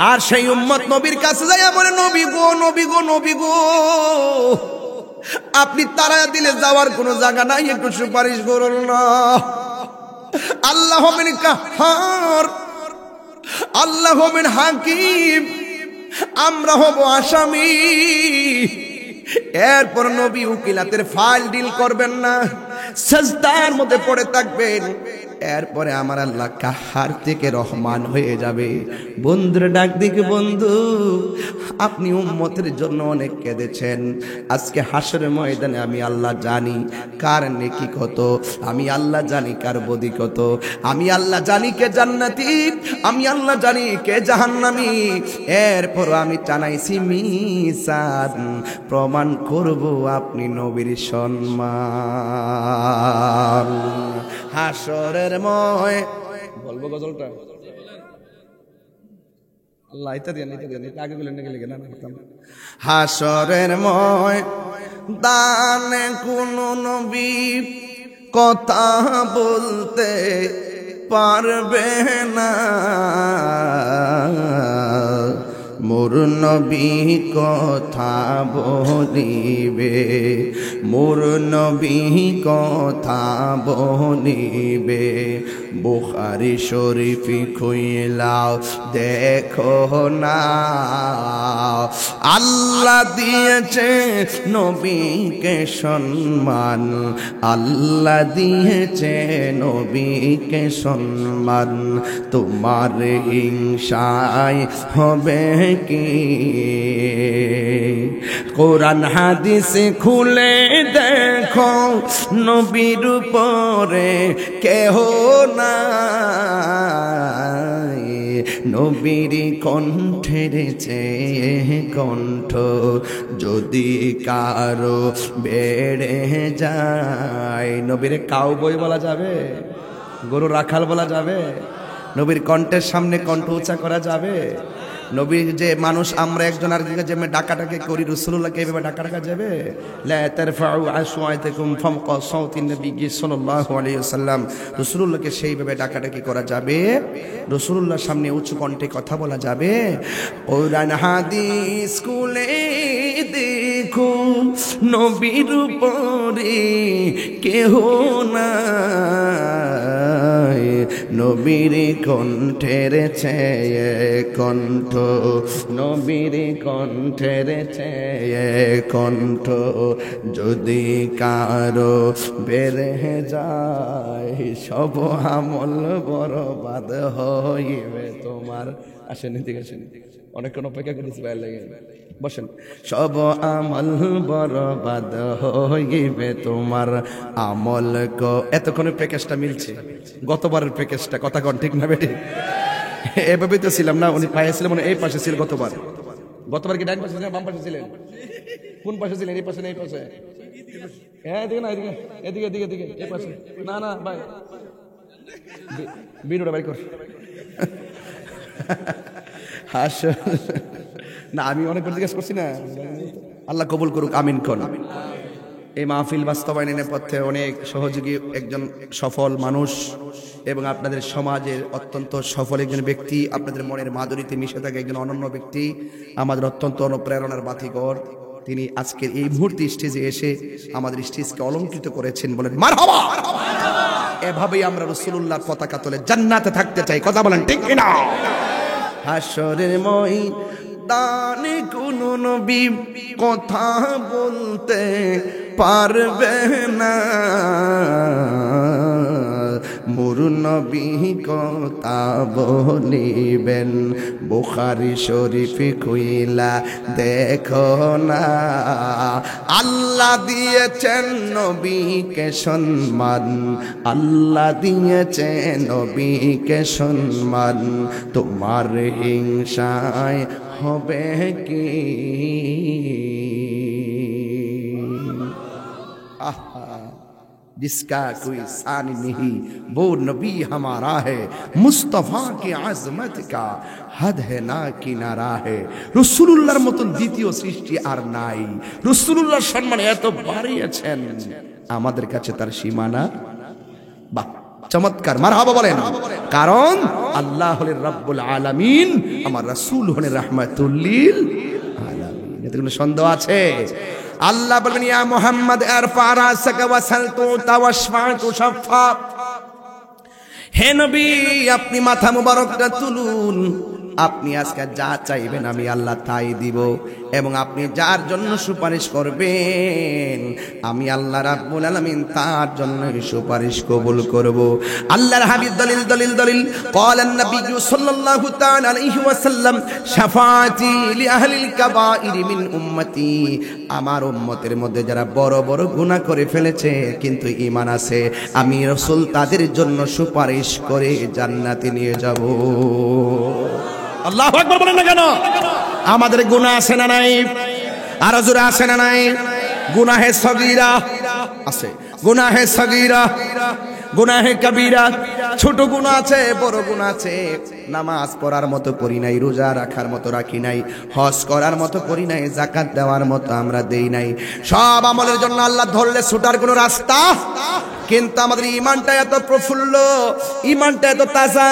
আর সেই উম্মত নবীর কাছে যাইয়া বলে নবী গো নবী গো নবী গো, আপনি তারা দিলে যাওয়ার কোনো জায়গা নাই, একটু সুপারিশ করুন না। আল্লাহ হবেন কাহার, আল্লাহ হবেন হাকিম, আমরা হব আসামি। এরপর নবী উকিলাতের ফাইল ডিল করবেন না, সাজদার মধ্যে পড়ে থাকবেন। এরপরে আমার আল্লাহ কাহার থেকে রহমান হয়ে যাবে। বন্ধুরে ডাক দিকে, বন্ধু আপনি উম্মতের জন্য অনেক কেঁদেছেন, আজকে হাসরের ময়দানে আমি আল্লাহ জানি কার নেকি কত, আমি আল্লাহ জানি কার বদি কত, আমি আল্লাহ জানি কে জান্নাতি, আমি আল্লাহ জানি কে জাহান্নামী। এরপর আমি জানাইছি মিসান, প্রমাণ করব আপনি নবীর সম্মান। হাসরের ময় বলবো গজলটা আল্লাহ এটা দিয়ে আগে বলে গেলে না করতাম। হাসরের ময় দানে কোন নবী কথা বলতে পারবে না, মোর নবী কথা বলিবে, মোর নবী কথা বলিবে। বুখারী শরীফ খুইলাও দেখো না, আল্লাহ দিয়েছে নবীকে সম্মান, আল্লাহ দিয়েছে নবীকে সম্মান। তোমার হিংসায় হবে কি? কোরআন হাদিস খুলে দেখো, নবীর উপরে কেহ নাই, নবীর কণ্ঠের চেয়ে কণ্ঠ যদি কারো বেড়ে যায়। নবীর কাউবয় বলা যাবে, গরু রাখাল বলা যাবে, নবীর কণ্ঠের সামনে কণ্ঠ উঁচা করা যাবে? নবীর যে মানুষ আমরা একজন আরেকজনকে যে ডাকাটাকে করি, রাসূলুল্লাহকে এইভাবে ডাকা ডাকা যাবে? লা তারফাউ আসওয়াতাকুম ফাওকা সাওতিন নবী সাল্লাল্লাহু আলাইহি ওয়াসাল্লাম, রাসূলুল্লাহকে সেইভাবে ডাকাডাকি করা যাবে? রাসূলুল্লাহর সামনে উঁচু কণ্ঠে কথা বলা যাবে? কোরআন হাদিস খুলে দেখো, নবীর উপরে কেহ নাই, নবীর কণ্ঠের চেয়ে কণ্ঠ, নবীর কণ্ঠের চেয়ে কণ্ঠ যদি কারো বেড়ে যায়, সব আমল বরবাদ হইবে তোমার। আসেন ঠিক আছে, অনেকক্ষণ অপেক্ষা করেছি, ভালো লাগে, বসেন। সব আমল বরবাদ হইবে তোমার আমল। এতক্ষণের প্যাকেজটা মিলছে গতবারের প্যাকেজটা, কথা কন ঠিক না বেটি? এভাবে তো ছিলাম না, উনি পাইছিলেন মানে এই পাশে ছিল গতবার। গতবার কি ডান পাশে ছিলেন বাম পাশে ছিলেন? কোন পাশে ছিলেন? এই পাশে না এই পাশে? হ্যাঁ এদিকে না এদিকে, এদিকে এদিকে এদিকে, এই পাশে না না ভাই, বিনুটা বাই কর। হাসর না, আমি অনেক করে জিজ্ঞেস করছি না, আল্লাহ কবুল করুক, আমিন কোন। এই মাহফিল বাস্তবায়নের পথে অনেক সহযোগী একজন সফল মানুষ এবং আপনাদের সমাজের অত্যন্ত সফল একজন ব্যক্তি, আপনাদের মনের মাধুরীতে মিশে থাকে একজন অনন্য ব্যক্তি, আমাদের অত্যন্ত অনুপ্রেরণার বাতিঘর। তিনি আজকের এই মুহূর্তে স্টেজে এসে আমাদের স্টেজকে অলঙ্কৃত করেছেন, বলেন মারহাবা। এভাবেই আমরা রাসূলুল্লাহর পতাকা তোলে জান্নাতে থাকতে চাই, কথা বলেন ঠিক কিনা? হাসরের ময়দানে কোন নবী কথা বলতে পারবে না, মোর নবী কথা বলিবেন। বুখারী শরীফ খুইলা দেখো না, আল্লাহ দিয়েছেন নবীকে সম্মান, আল্লাহ দিয়েছেন নবীকে সম্মান, তোমার হিংসায় হবে কি? जिसका कोई सान नहीं वो नबी हमारा है, मुस्तफा की आजमत का हद है ना किनारा है। রাসূলুল্লাহর মতন দ্বিতীয় সৃষ্টি আর নাই। রাসূলুল্লাহর সম্মান এত বাড়িয়েছেন, আমাদের কাছে তার সীমানা। বাহ, চমৎকার, মারহাবা বলেন। কারণ আল্লাহ হলেন রব্বুল আলামিন, আমার রাসূল হলেন রাহমাতুল লিল আলামিন। এতে কোনো সন্দেহ আছে? আল্লাহ বলবেন ইয়া মুহাম্মদ আরফা রাসাকা ওয়াসালতু তাওয়াশফাতু শাফা, হে নবী আপনি মাথা মুবারকটা তুলুন, আপনি আজকে যা চাইবেন আমি আল্লাহ তাই দিব, এবং আপনি যার জন্য সুপারিশ করবেন আমি আল্লাহ রাব্বুল আলামিন তার জন্য সুপারিশ কবুল করব। আল্লাহর হাবিব দলিল দলিল দলিল ক্বালান নবী সাল্লাল্লাহু তাআলা আলাইহি ওয়াসাল্লাম শাফাআতি লি আহলিল কাবাইর মিন উম্মতি, আমার উম্মতের মধ্যে যারা বড় বড় গুনাহ করে ফেলেছে কিন্তু ঈমান আছে, আমি রাসূল তাদের জন্য সুপারিশ করে জান্নাতে নিয়ে যাব। আল্লাহু আকবার বলেন না কেন? আমাদের গুনাহ আছে না নাই? আর জোরে আছে না নাই? গুনাহে সগীরা আছে, গুনাহে সগীরা, গুনাহে কবিরা, ছোট গুনাহ আছে, বড় গুনাহ আছে। নামাজ পড়ার মতো করি নাই, রোজা রাখার মতো রাখি নাই, হজ করার মতো করি নাই, যাকাত দেওয়ার মতো আমরা দেই নাই। সব আমলের জন্য আল্লাহ ধরলে ছুটার কোনো রাস্তা, কিন্তু আমাদের ঈমানটা এত প্রফুল্ল, ঈমানটা এত তাজা,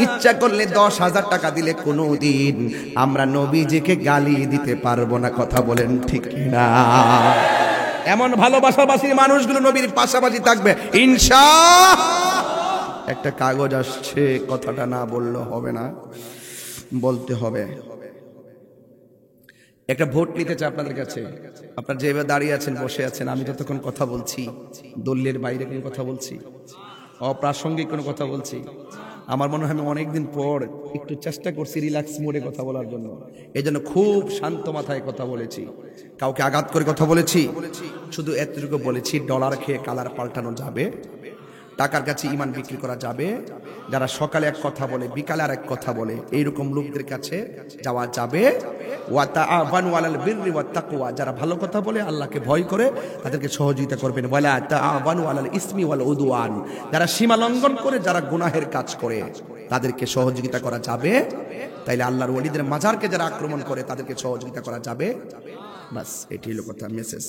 ইচ্ছা করলে 10,000 টাকা দিলে কোনোদিন আমরা নবীজিকে গালি দিতে পারবো না, কথা বলেন ঠিক না? এমন ভালোবাসাবাসীর মানুষগুলো নবীর পাশাপাশি থাকবে ইনশাআল্লাহ। একটা কাগজ আসছে, কথাটা না বললে হবে না, বলতে হবে। একটা ভোট নিতে চাই আপনাদের কাছে। আপনারা যেভাবে দাঁড়িয়ে আছেন, বসে আছেন, আমি যতক্ষণ কথা বলছি দলীয়ের বাইরে কোনো কথা বলছি, অপ্রাসঙ্গিক কোনো কথা বলছি, আমার মনে হয় আমি অনেকদিন পর একটু চেষ্টা করছি রিল্যাক্স মোডে কথা বলার জন্য। এই জন্য খুব শান্ত মাথায় কথা বলেছি, কাউকে আঘাত করে কথা বলেছি, শুধু এতটুকু বলেছি ডলার খেয়ে কালার পাল্টানো যাবে, টাকার কাছে ঈমান বিক্রি করা যাবে, যারা সকালে এক কথা বলে বিকালে আর এক কথা বলে এইরকম লোকদের কাছে যাওয়া যাবে। ওয়া তাআওয়ানু আলাল বিররি ওয়াত তাকওয়া, যারা ভালো কথা বলে আল্লাহকে ভয় করে তাদেরকে সহযোগিতা করবেন। ওয়ালা তাআওয়ানু আলাল ইসমি ওয়াল উদওয়ান, যারা সীমা লঙ্ঘন করে, যারা গুনাহের কাজ করে তাদেরকে সহযোগিতা করা যাবে। তাইলে আল্লাহর ওলিদের মাজারকে যারা আক্রমণ করে তাদেরকে সহযোগিতা করা যাবে। বাস এটাই হলো কথা, মেসেজ।